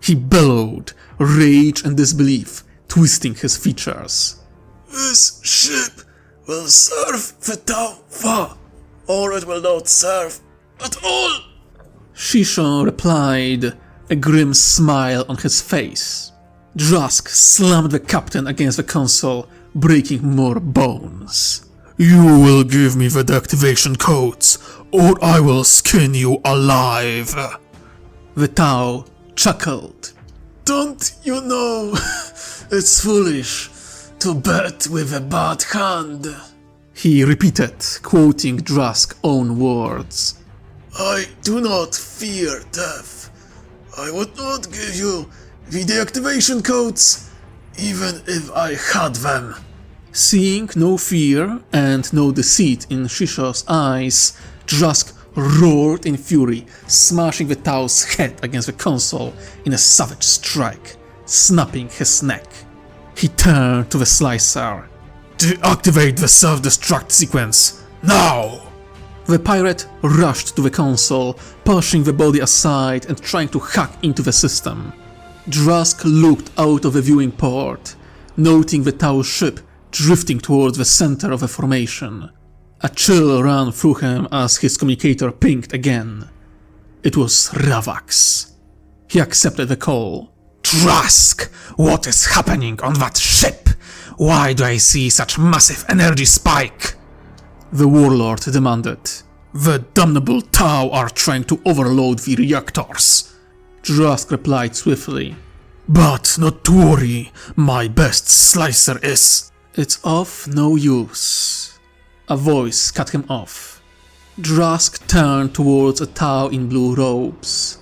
He bellowed, rage and disbelief twisting his features. "This ship will serve the Tau, or it will not serve at all," Shisho replied, a grim smile on his face. Drask slammed the captain against the console, breaking more bones. "You will give me the deactivation codes, or I will skin you alive." The Tau chuckled. "Don't you know it's foolish to bet with a bad hand?" He repeated, quoting Drask's own words. "I do not fear death, I would not give you the deactivation codes, even if I had them. Seeing no fear and no deceit in Shisho's eyes, Drusk roared in fury, smashing the Tau's head against the console in a savage strike, snapping his neck. He turned to the Slicer. Deactivate the self-destruct sequence, now! The pirate rushed to the console, pushing the body aside and trying to hack into the system. Drusk looked out of the viewing port, noting the Tau's ship drifting towards the center of the formation. A chill ran through him as his communicator pinged again. It was Ravax. He accepted the call. Drusk, what is happening on that ship? Why do I see such massive energy spike? The warlord demanded. The damnable Tau are trying to overload the reactors. Drusk replied swiftly. But not to worry, my best slicer is... It's of no use. A voice cut him off. Drusk turned towards a Tau in blue robes.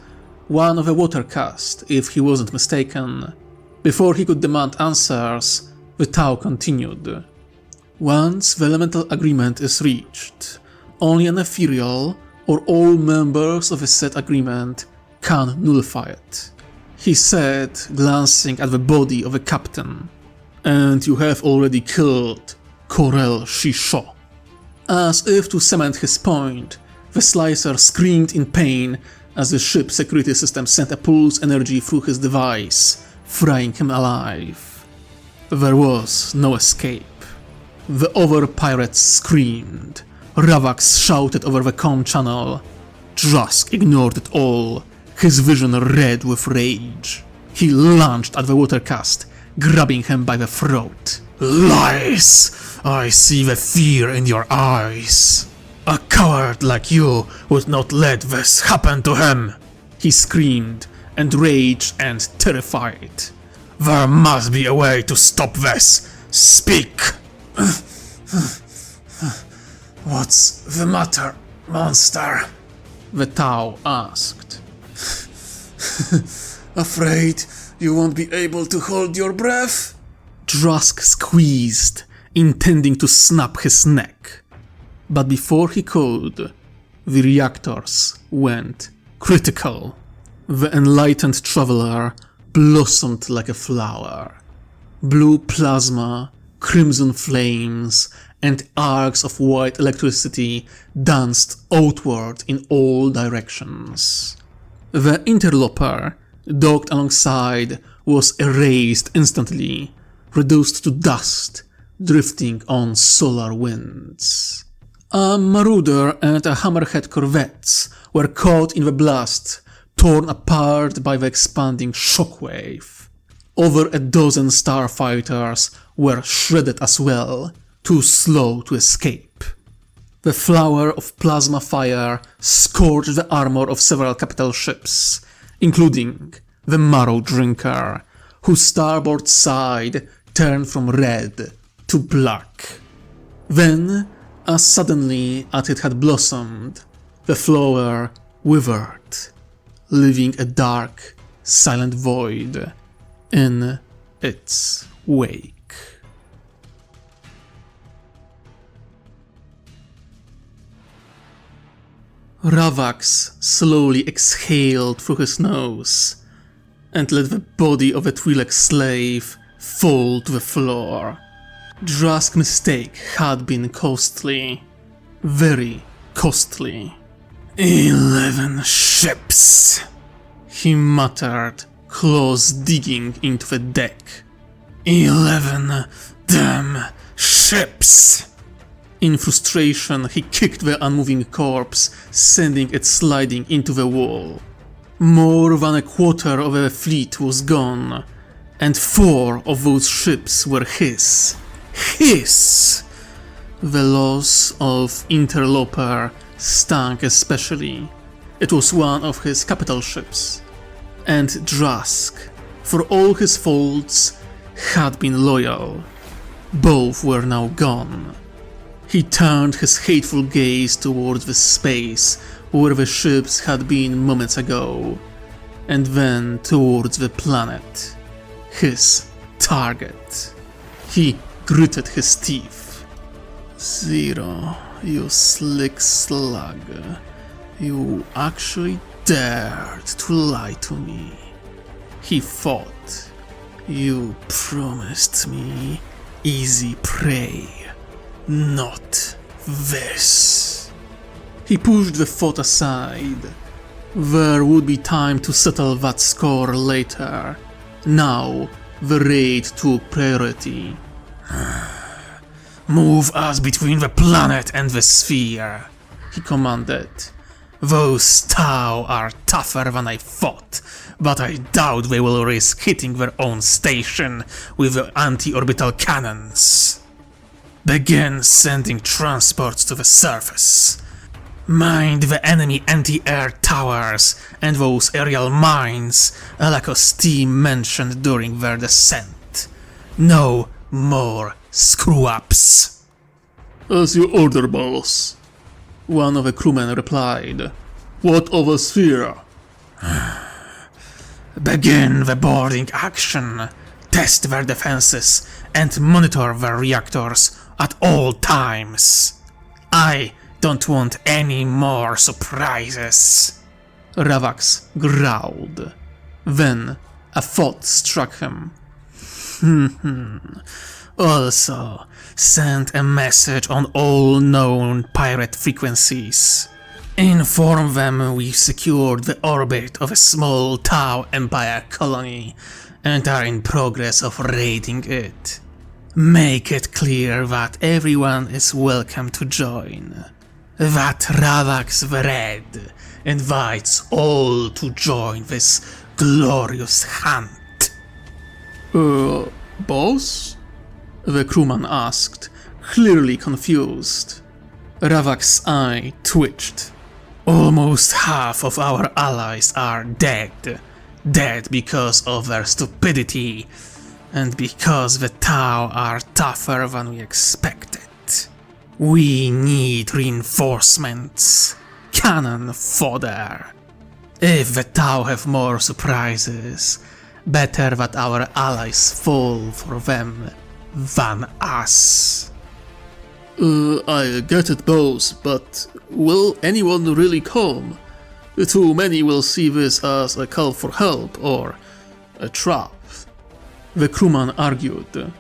One of a water caste, if he wasn't mistaken. Before he could demand answers, the Tau continued. Once the elemental agreement is reached, only an ethereal or all members of a said agreement can nullify it. He said, glancing at the body of the captain. And you have already killed Corel Shisho. As if to cement his point, the Slicer screamed in pain as the ship's security system sent a pulse energy through his device, frying him alive. There was no escape. The other pirates screamed. Ravax shouted over the comm channel. Drusk ignored it all, his vision red with rage. He lunged at the water caste, grabbing him by the throat. Lies! I see the fear in your eyes. A coward like you would not let this happen to him! He screamed, enraged and terrified. There must be a way to stop this! Speak! What's the matter, monster? The Tau asked. Afraid you won't be able to hold your breath? Drusk squeezed, intending to snap his neck. But before he could, the reactors went critical. The enlightened traveler blossomed like a flower. Blue plasma, crimson flames, and arcs of white electricity danced outward in all directions. The interloper, docked alongside, was erased instantly, reduced to dust, drifting on solar winds. A Marauder and a Hammerhead corvettes were caught in the blast, torn apart by the expanding shockwave. Over a dozen starfighters were shredded as well, too slow to escape. The flower of plasma fire scorched the armor of several capital ships, including the Marrow Drinker, whose starboard side turned from red to black. Then, as suddenly as it had blossomed, the flower withered, leaving a dark, silent void in its wake. Ravax slowly exhaled through his nose and let the body of a Twi'lek slave fall to the floor. Drusk's mistake had been costly. Very costly. 11 ships, he muttered, claws digging into the deck. 11 damn ships! In frustration, he kicked the unmoving corpse, sending it sliding into the wall. More than a quarter of the fleet was gone, and 4 of those ships were his. His! The loss of Interloper stung especially. It was one of his capital ships. And Drusk, for all his faults, had been loyal. Both were now gone. He turned his hateful gaze towards the space where the ships had been moments ago. and then towards the planet. His target. He gritted his teeth. Zero, you slick slug. You actually dared to lie to me. He thought. You promised me easy prey. Not this. He pushed the thought aside. There would be time to settle that score later. Now, the raid took priority. Move us between the planet and the sphere, he commanded. Those Tau are tougher than I thought, but I doubt they will risk hitting their own station with the anti-orbital cannons. Begin sending transports to the surface. Mind the enemy anti-air towers and those aerial mines a lack of steam mentioned during their descent. No more screw-ups. As you order, boss. One of the crewmen replied. What of a sphere? Begin the boarding action. Test their defenses and monitor their reactors at all times. I don't want any more surprises. Ravax growled. Then a thought struck him. Also, send a message on all known pirate frequencies. Inform them we've secured the orbit of a small Tau Empire colony and are in progress of raiding it. Make it clear that everyone is welcome to join. That Ravax the Red invites all to join this glorious hunt. Boss? The crewman asked, clearly confused. Ravax's eye twitched. Almost half of our allies are dead. Dead because of their stupidity, and because the Tau are tougher than we expected. We need reinforcements. Cannon fodder. If the Tau have more surprises, better that our allies fall for them than us. I get it, boss, but will anyone really come? Too many will see this as a call for help or a trap. The crewman argued.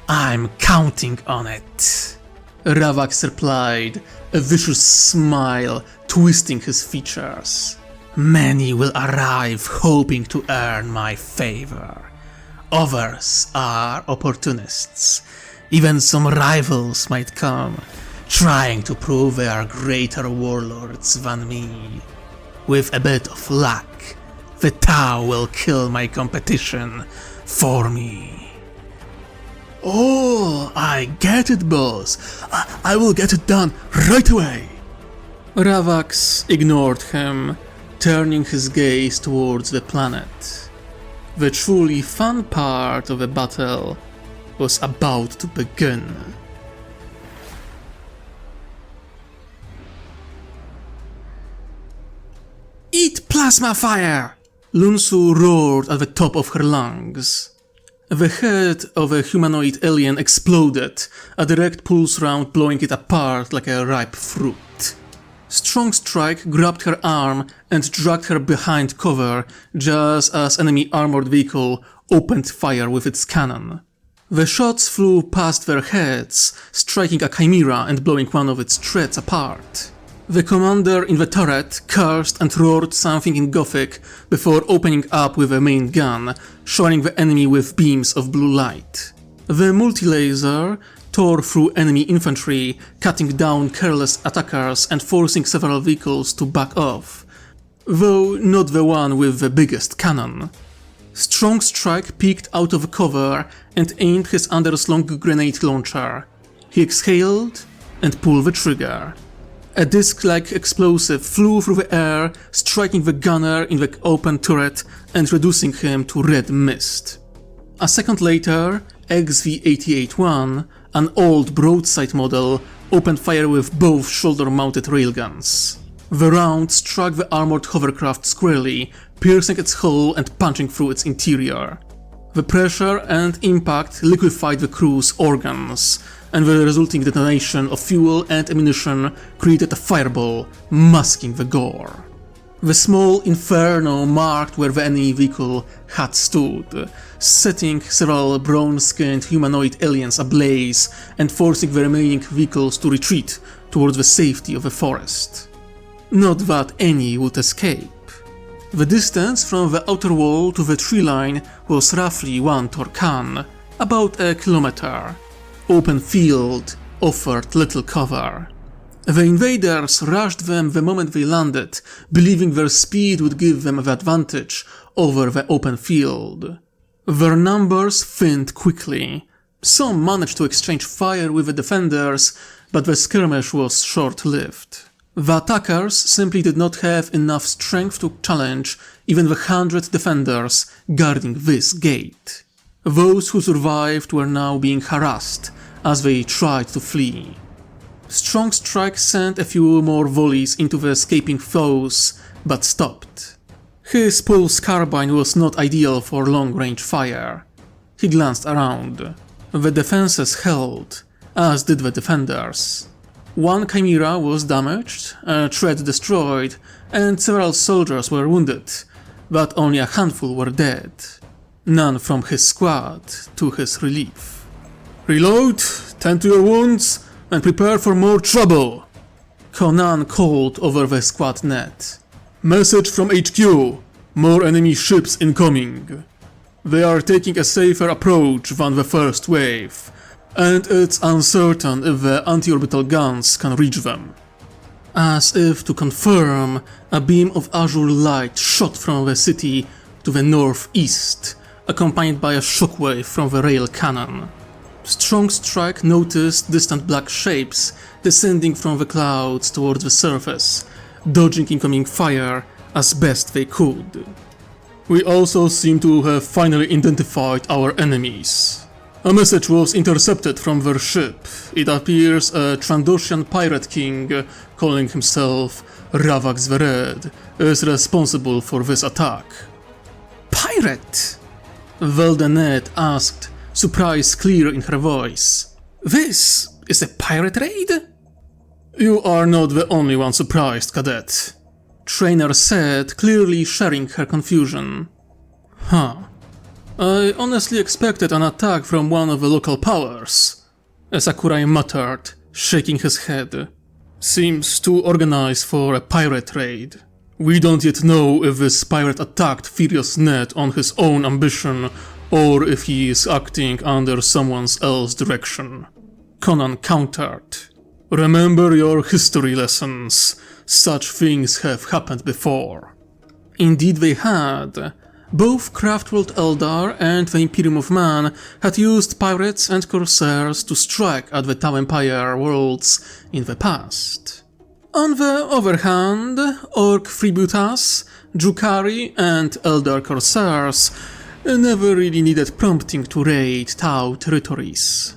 I'm counting on it. Ravax replied, a vicious smile twisting his features. Many will arrive hoping to earn my favor. Others are opportunists. Even some rivals might come, trying to prove they are greater warlords than me. With a bit of luck, the Tau will kill my competition for me. Oh, I get it, boss. I will get it done right away. Ravax ignored him, turning his gaze towards the planet. The truly fun part of the battle was about to begin. Eat plasma fire! Lunsu roared at the top of her lungs. The head of a humanoid alien exploded, a direct pulse round blowing it apart like a ripe fruit. Strong Strike grabbed her arm and dragged her behind cover just as enemy armored vehicle opened fire with its cannon. The shots flew past their heads, striking a chimera and blowing one of its treads apart. The commander in the turret cursed and roared something in Gothic before opening up with a main gun, showering the enemy with beams of blue light. The multi-laser tore through enemy infantry, cutting down careless attackers and forcing several vehicles to back off, though not the one with the biggest cannon. Strong Strike peeked out of cover and aimed his underslung grenade launcher. He exhaled and pulled the trigger. A disc-like explosive flew through the air, striking the gunner in the open turret and reducing him to red mist. A second later, XV-88-1, an old broadside model, opened fire with both shoulder-mounted railguns. The round struck the armored hovercraft squarely, piercing its hull and punching through its interior. The pressure and impact liquefied the crew's organs, and the resulting detonation of fuel and ammunition created a fireball, masking the gore. The small inferno marked where the enemy vehicle had stood, setting several bronze-skinned humanoid aliens ablaze and forcing the remaining vehicles to retreat towards the safety of the forest. Not that any would escape. The distance from the outer wall to the tree line was roughly 1 torkan, about a kilometer. Open field offered little cover. The invaders rushed them the moment they landed, believing their speed would give them the advantage over the open field. Their numbers thinned quickly. Some managed to exchange fire with the defenders, but the skirmish was short-lived. The attackers simply did not have enough strength to challenge even the 100 defenders guarding this gate. Those who survived were now being harassed as they tried to flee. Strong Strike sent a few more volleys into the escaping foes, but stopped. His pulse carbine was not ideal for long-range fire. He glanced around. The defenses held, as did the defenders. One chimera was damaged, a tread destroyed, and several soldiers were wounded, but only a handful were dead. None from his squad, to his relief. "Reload, tend to your wounds, and prepare for more trouble," Conan called over the squad net. "Message from HQ, more enemy ships incoming. They are taking a safer approach than the first wave, and it's uncertain if the anti-orbital guns can reach them." As if to confirm, a beam of azure light shot from the city to the northeast, accompanied by a shockwave from the rail cannon. Strong Strike noticed distant black shapes descending from the clouds towards the surface, dodging incoming fire as best they could. "We also seem to have finally identified our enemies. A message was intercepted from their ship. It appears a Trandoshan pirate king, calling himself Ravax the Red, is responsible for this attack." "Pirate?" Veldenet asked, surprise clear in her voice. "This is a pirate raid?" "You are not the only one surprised, cadet," Trainer said, clearly sharing her confusion. "Huh. I honestly expected an attack from one of the local powers," Sakurai muttered, shaking his head. "Seems too organized for a pirate raid. We don't yet know if this pirate attacked Furious Net on his own ambition or if he is acting under someone else's direction," Conan countered. "Remember your history lessons. Such things have happened before." Indeed they had. Both Craftworld Eldar and the Imperium of Man had used pirates and corsairs to strike at the Tau Empire worlds in the past. On the other hand, Orc freebooters, Drukhari and Eldar corsairs never really needed prompting to raid Tau territories.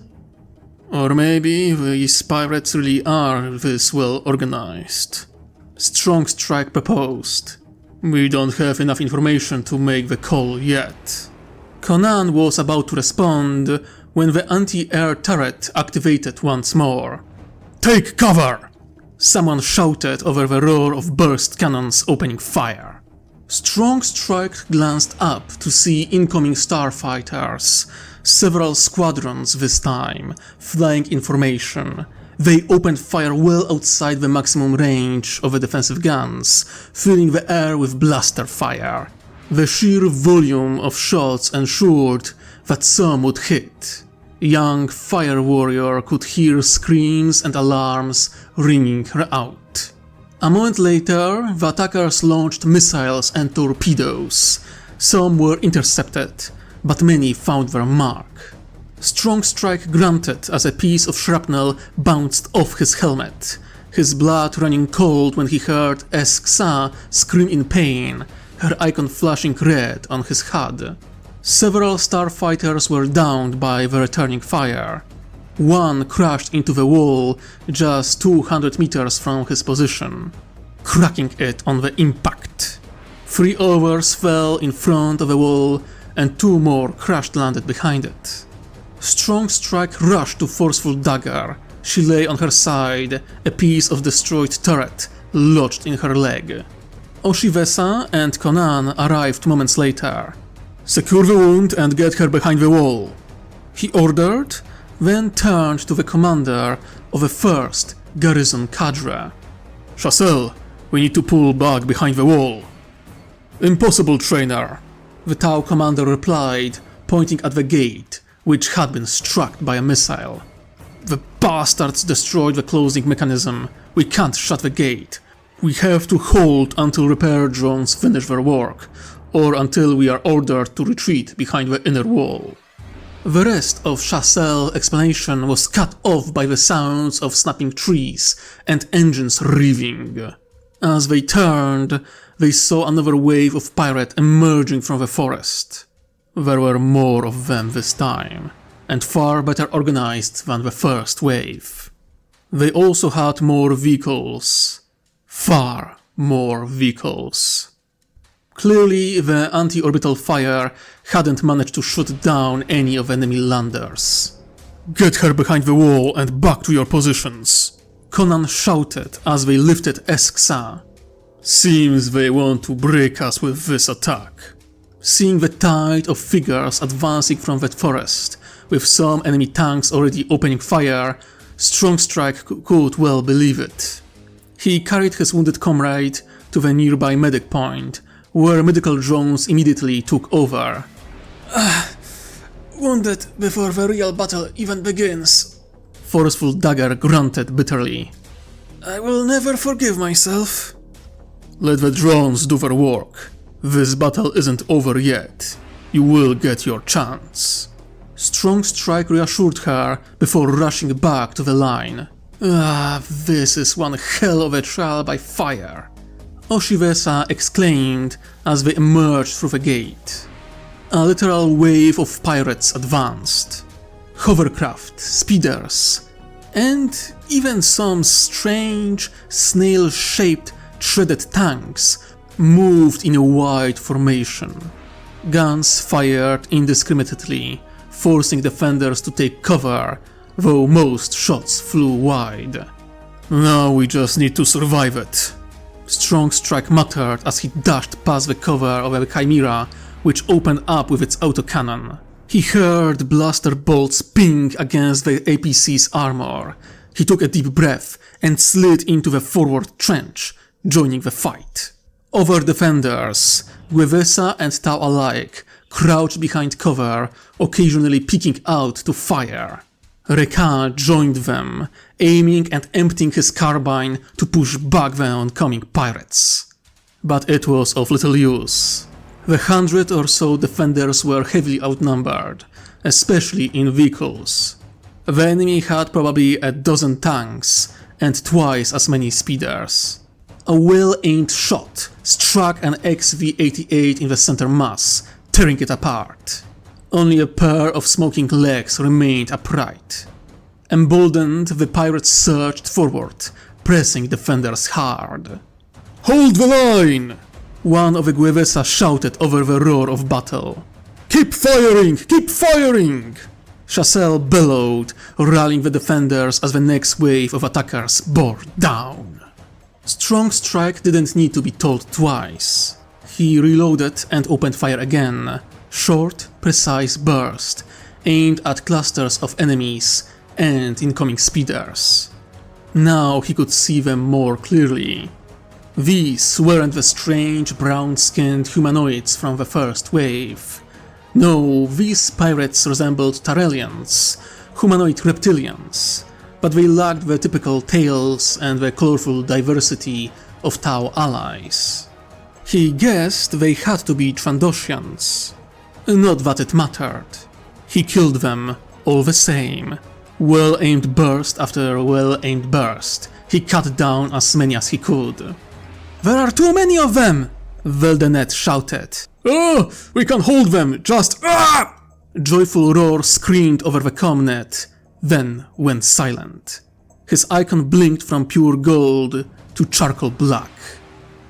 Or maybe these pirates really are this well organized. Strong Strike proposed. "We don't have enough information to make the call yet." Conan was about to respond when the anti-air turret activated once more. "Take cover!" someone shouted over the roar of burst cannons opening fire. Strong Strike glanced up to see incoming starfighters, several squadrons this time, flying in formation. They opened fire well outside the maximum range of the defensive guns, filling the air with blaster fire. The sheer volume of shots ensured that some would hit. Young fire warrior could hear screams and alarms ringing her out. A moment later, the attackers launched missiles and torpedoes. Some were intercepted, but many found their mark. Strong Strike grunted as a piece of shrapnel bounced off his helmet, his blood running cold when he heard Esksa scream in pain, her icon flashing red on his HUD. Several starfighters were downed by the returning fire. One crashed into the wall just 200 meters from his position. cracking it on the impact. 3 others fell in front of the wall and 2 more crash-landed behind it. Strong Strike rushed to Forceful Dagger. She lay on her side, a piece of destroyed turret lodged in her leg. Oshivesa and Conan arrived moments later. "Secure the wound and get her behind the wall," he ordered, then turned to the commander of the 1st Garrison Cadre. "Chassel, we need to pull back behind the wall." "Impossible, trainer," the Tau commander replied, pointing at the gate, which had been struck by a missile. "The bastards destroyed the closing mechanism. We can't shut the gate. We have to hold until repair drones finish their work, or until we are ordered to retreat behind the inner wall." The rest of Chassel's explanation was cut off by the sounds of snapping trees and engines revving. As they turned, they saw another wave of pirates emerging from the forest. There were more of them this time, and far better organized than the first wave. They also had more vehicles. Far more vehicles. Clearly, the anti-orbital fire hadn't managed to shoot down any of enemy landers. "Get her behind the wall and back to your positions," Conan shouted as they lifted Esksa. "Seems they want to break us with this attack." Seeing the tide of figures advancing from that forest, with some enemy tanks already opening fire, Strong Strike could well believe it. He carried his wounded comrade to the nearby medic point, where medical drones immediately took over. "Wounded before the real battle even begins," Forceful Dagger grunted bitterly. "I will never forgive myself." "Let the drones do their work. This battle isn't over yet. You will get your chance." Strong Strike reassured her before rushing back to the line. This is one hell of a trial by fire," Oshivesa exclaimed as they emerged through the gate. A literal wave of pirates advanced. Hovercraft, speeders, and even some strange, snail-shaped, shredded tanks moved in a wide formation. Guns fired indiscriminately, forcing defenders to take cover, though most shots flew wide. "Now we just need to survive it," Strong Strike muttered as he dashed past the cover of a Chimera, which opened up with its autocannon. He heard blaster bolts ping against the APC's armor. He took a deep breath and slid into the forward trench, joining the fight. Other defenders, Guevesa and Tau alike, crouched behind cover, occasionally peeking out to fire. Rekan joined them, aiming and emptying his carbine to push back the oncoming pirates. But it was of little use. The 100 or so defenders were heavily outnumbered, especially in vehicles. The enemy had probably a dozen tanks and twice as many speeders. A well-aimed shot struck an XV-88 in the center mass, tearing it apart. Only a pair of smoking legs remained upright. Emboldened, the pirates surged forward, pressing defenders hard. "Hold the line!" one of the Guevesa shouted over the roar of battle. "Keep firing! Keep firing!" Chassel bellowed, rallying the defenders as the next wave of attackers bore down. Strong Strike didn't need to be told twice. He reloaded and opened fire again. Short, precise burst, aimed at clusters of enemies and incoming speeders. Now he could see them more clearly. These weren't the strange brown-skinned humanoids from the first wave. No, these pirates resembled Tarelians, humanoid reptilians, but they lacked the typical tails and the colorful diversity of Tau allies. He guessed they had to be Trandoshians. Not that it mattered. He killed them, all the same. Well-aimed burst after well-aimed burst. He cut down as many as he could. "There are too many of them!" Veldenet shouted. "Oh, we can hold them, just ah!" Joyful Roar screamed over the comnet, then went silent. His icon blinked from pure gold to charcoal black.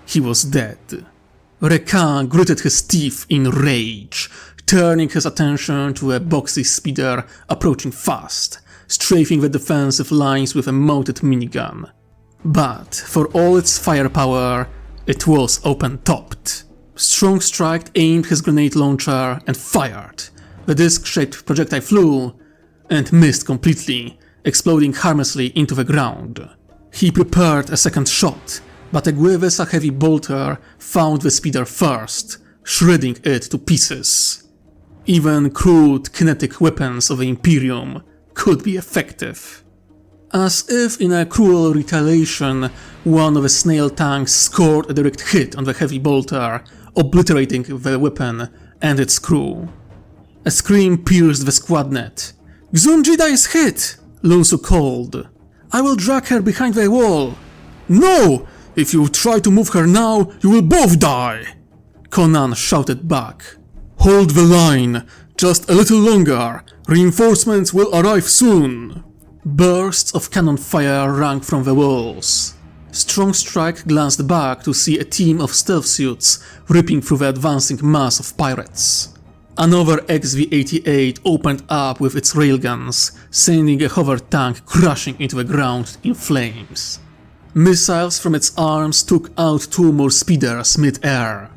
He was dead. Rekan gritted his teeth in rage, turning his attention to a boxy speeder approaching fast, strafing the defensive lines with a mounted minigun. But for all its firepower, it was open-topped. Strong Strike aimed his grenade launcher and fired. The disc-shaped projectile flew and missed completely, exploding harmlessly into the ground. He prepared a second shot, but a Guevesa heavy bolter found the speeder first, shredding it to pieces. Even crude kinetic weapons of the Imperium could be effective. As if in a cruel retaliation, one of the snail tanks scored a direct hit on the heavy bolter, obliterating the weapon and its crew. A scream pierced the squad net. "Xunjida is hit!" Lunsu called. "I will drag her behind the wall." "No! If you try to move her now, you will both die!" Conan shouted back. "Hold the line! Just a little longer! Reinforcements will arrive soon!" Bursts of cannon fire rang from the walls. Strong Strike glanced back to see a team of stealth suits ripping through the advancing mass of pirates. Another XV-88 opened up with its railguns, sending a hover tank crashing into the ground in flames. Missiles from its arms took out two more speeders mid-air.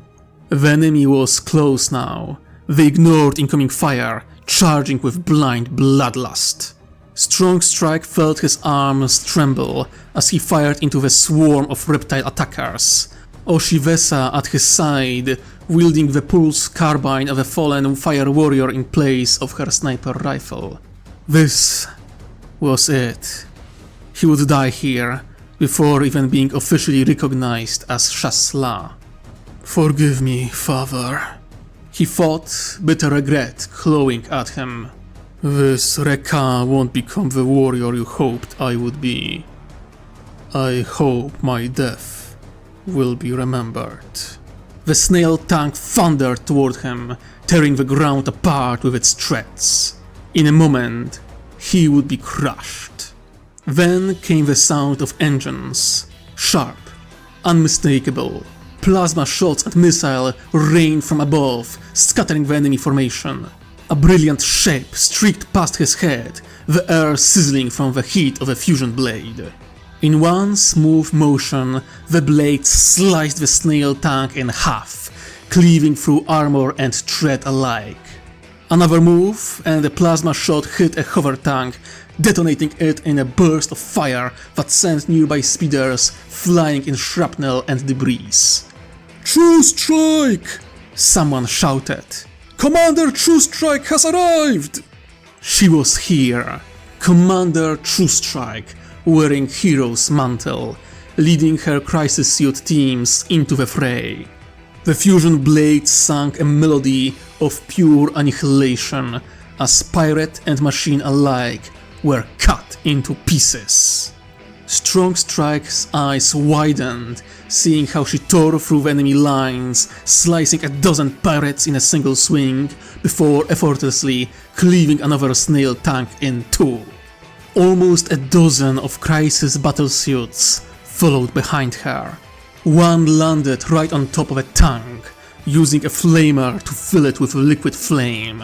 The enemy was close now. They ignored incoming fire, charging with blind bloodlust. Strong Strike felt his arms tremble as he fired into the swarm of reptile attackers. Oshivesa at his side, wielding the pulse carbine of a fallen fire warrior in place of her sniper rifle. This was it. He would die here, before even being officially recognized as Shasla. "Forgive me, father." He thought, bitter regret clawing at him. "This Reka won't become the warrior you hoped I would be. I hope my death will be remembered." The snail tank thundered toward him, tearing the ground apart with its treads. In a moment, he would be crushed. Then came the sound of engines, sharp, unmistakable. Plasma shots and missiles rained from above, scattering the enemy formation. A brilliant shape streaked past his head, the air sizzling from the heat of a fusion blade. In one smooth motion, the blade sliced the snail tank in half, cleaving through armor and tread alike. Another move, and a plasma shot hit a hover tank, detonating it in a burst of fire that sent nearby speeders flying in shrapnel and debris. "True Strike!" someone shouted. "Commander True Strike has arrived!" She was here, Commander True Strike, wearing hero's mantle, leading her crisis suit teams into the fray. The fusion blade sang a melody of pure annihilation as pirate and machine alike were cut into pieces. Strong Strike's eyes widened, seeing how she tore through the enemy lines, slicing a dozen pirates in a single swing, before effortlessly cleaving another snail tank in two. Almost a dozen of Crisis battlesuits followed behind her. One landed right on top of a tank, using a flamer to fill it with liquid flame.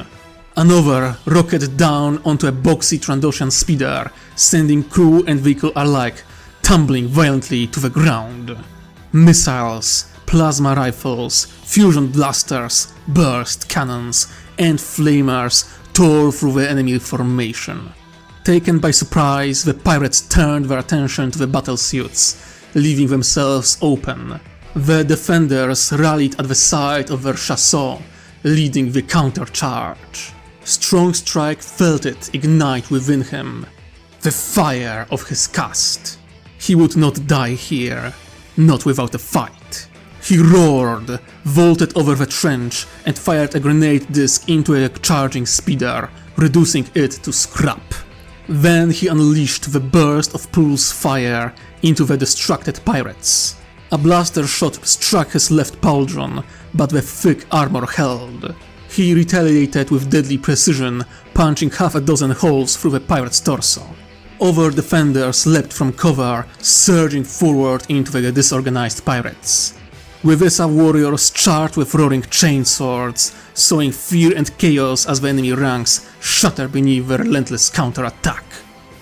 Another rocketed down onto a boxy Trandoshan speeder, sending crew and vehicle alike tumbling violently to the ground. Missiles, plasma rifles, fusion blasters, burst cannons, and flamers tore through the enemy formation. Taken by surprise, the pirates turned their attention to the battlesuits, leaving themselves open. The defenders rallied at the side of their chasseur, leading the countercharge. Strong Strike felt it ignite within him, the fire of his caste. He would not die here, not without a fight. He roared, vaulted over the trench, and fired a grenade disc into a charging speeder, reducing it to scrap. Then he unleashed the burst of pulse fire into the distracted pirates. A blaster shot struck his left pauldron, but the thick armor held. He retaliated with deadly precision, punching half a dozen holes through the pirate's torso. Other defenders leapt from cover, surging forward into the disorganized pirates. Wivisa warriors charged with roaring chainswords, sowing fear and chaos as the enemy ranks shatter beneath the relentless counterattack.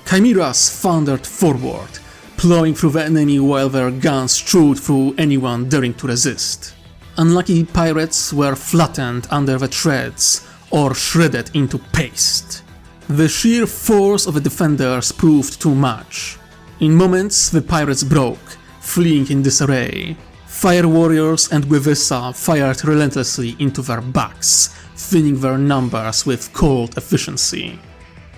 Chimeras thundered forward, plowing through the enemy while their guns chewed through anyone daring to resist. Unlucky pirates were flattened under the treads or shredded into paste. The sheer force of the defenders proved too much. In moments the pirates broke, fleeing in disarray. Fire warriors and Wivisa fired relentlessly into their backs, thinning their numbers with cold efficiency.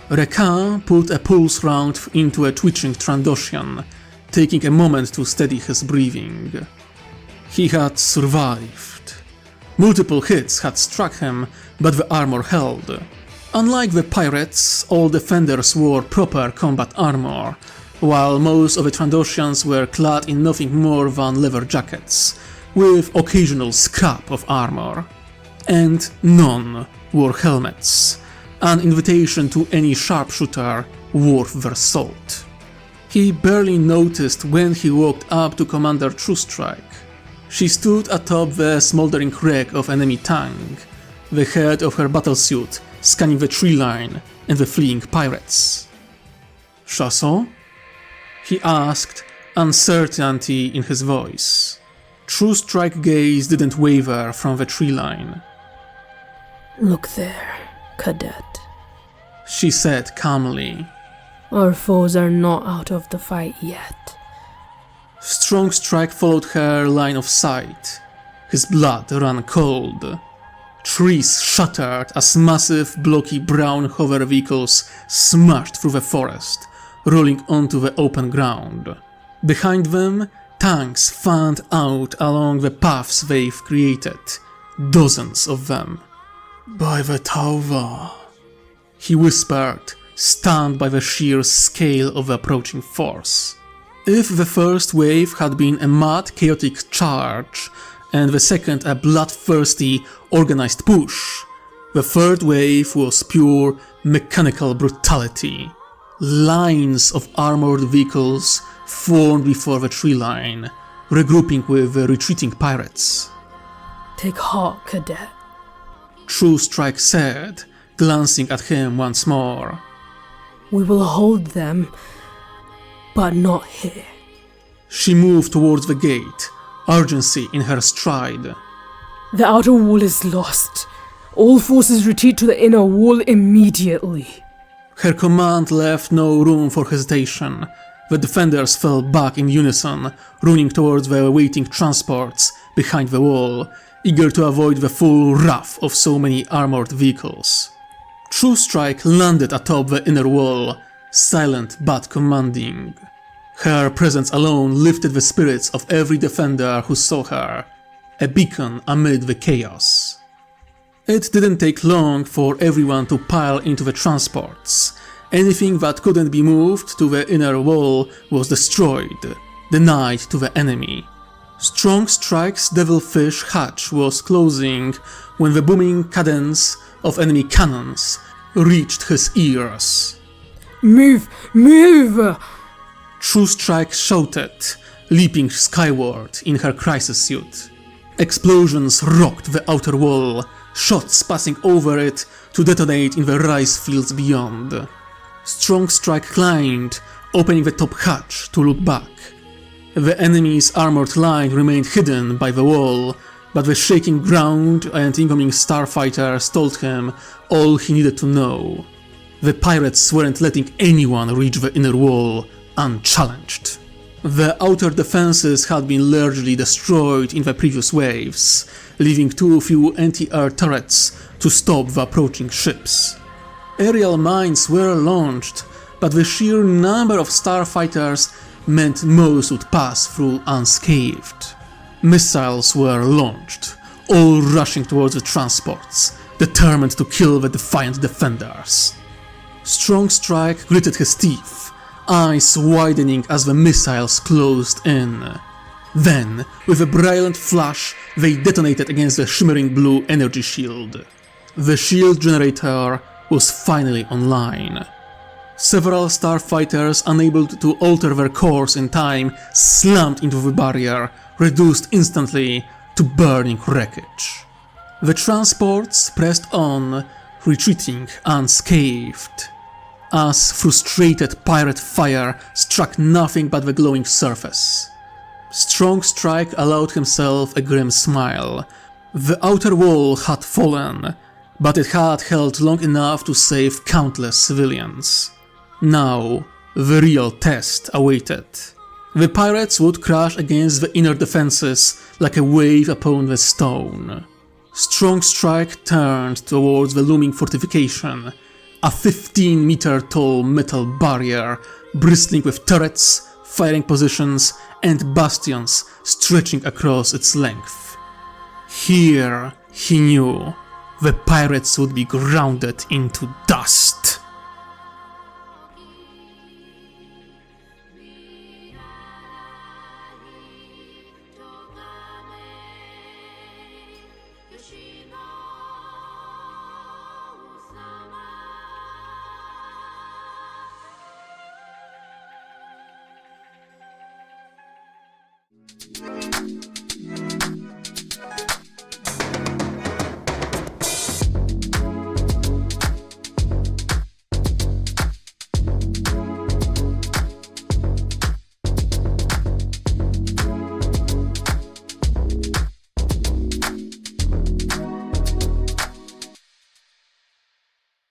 Rekan pulled a pulse round into a twitching Trandoshan, taking a moment to steady his breathing. He had survived. Multiple hits had struck him, but the armor held. Unlike the pirates, all defenders wore proper combat armor, while most of the Trandoshians were clad in nothing more than leather jackets, with occasional scrap of armor. And none wore helmets, an invitation to any sharpshooter worth their salt. He barely noticed when he walked up to Commander Truestrike. She stood atop the smoldering wreck of enemy tank, the head of her battlesuit scanning the tree line and the fleeing pirates. "Chasson?" he asked, uncertainty in his voice. Truestrike's gaze didn't waver from the tree line. Look there, Cadet, she said calmly. Our foes are not out of the fight yet. Strike followed her line of sight. His blood ran cold. Trees shattered as massive, blocky brown hover vehicles smashed through the forest, rolling onto the open ground. Behind them, tanks fanned out along the paths they've created, dozens of them. "By the Tauva," he whispered, stunned by the sheer scale of the approaching force. If the first wave had been a mad, chaotic charge, and the second a bloodthirsty, organized push, the third wave was pure, mechanical brutality. Lines of armored vehicles formed before the tree line, regrouping with the retreating pirates. Take heart, Cadet, Truestrike said, glancing at him once more. We will hold them, but not here. She moved towards the gate, urgency in her stride. The outer wall is lost. All forces retreat to the inner wall immediately. Her command left no room for hesitation. The defenders fell back in unison, running towards the waiting transports behind the wall, eager to avoid the full wrath of so many armored vehicles. Truestrike landed atop the inner wall, silent but commanding. Her presence alone lifted the spirits of every defender who saw her, a beacon amid the chaos. It didn't take long for everyone to pile into the transports. Anything that couldn't be moved to the inner wall was destroyed, denied to the enemy. Strike's devilfish hatch was closing when the booming cadence of enemy cannons reached his ears. Move! Move! Truestrike shouted, leaping skyward in her crisis suit. Explosions rocked the outer wall, shots passing over it to detonate in the rice fields beyond. Strike climbed, opening the top hatch to look back. The enemy's armored line remained hidden by the wall, but the shaking ground and incoming starfighters told him all he needed to know. The pirates weren't letting anyone reach the inner wall unchallenged. The outer defenses had been largely destroyed in the previous waves, leaving too few anti-air turrets to stop the approaching ships. Aerial mines were launched, but the sheer number of starfighters meant most would pass through unscathed. Missiles were launched, all rushing towards the transports, determined to kill the defiant defenders. Strike gritted his teeth, eyes widening as the missiles closed in. Then, with a brilliant flash, they detonated against the shimmering blue energy shield. The shield generator was finally online. Several starfighters, unable to alter their course in time, slammed into the barrier, reduced instantly to burning wreckage. The transports pressed on, retreating unscathed, as frustrated pirate fire struck nothing but the glowing surface. Strong Strike allowed himself a grim smile. The outer wall had fallen, but it had held long enough to save countless civilians. Now, the real test awaited. The pirates would crash against the inner defenses like a wave upon the stone. Strong Strike turned towards the looming fortification, a 15-meter-tall metal barrier bristling with turrets, firing positions, and bastions stretching across its length. Here, he knew, the pirates would be grounded into dust.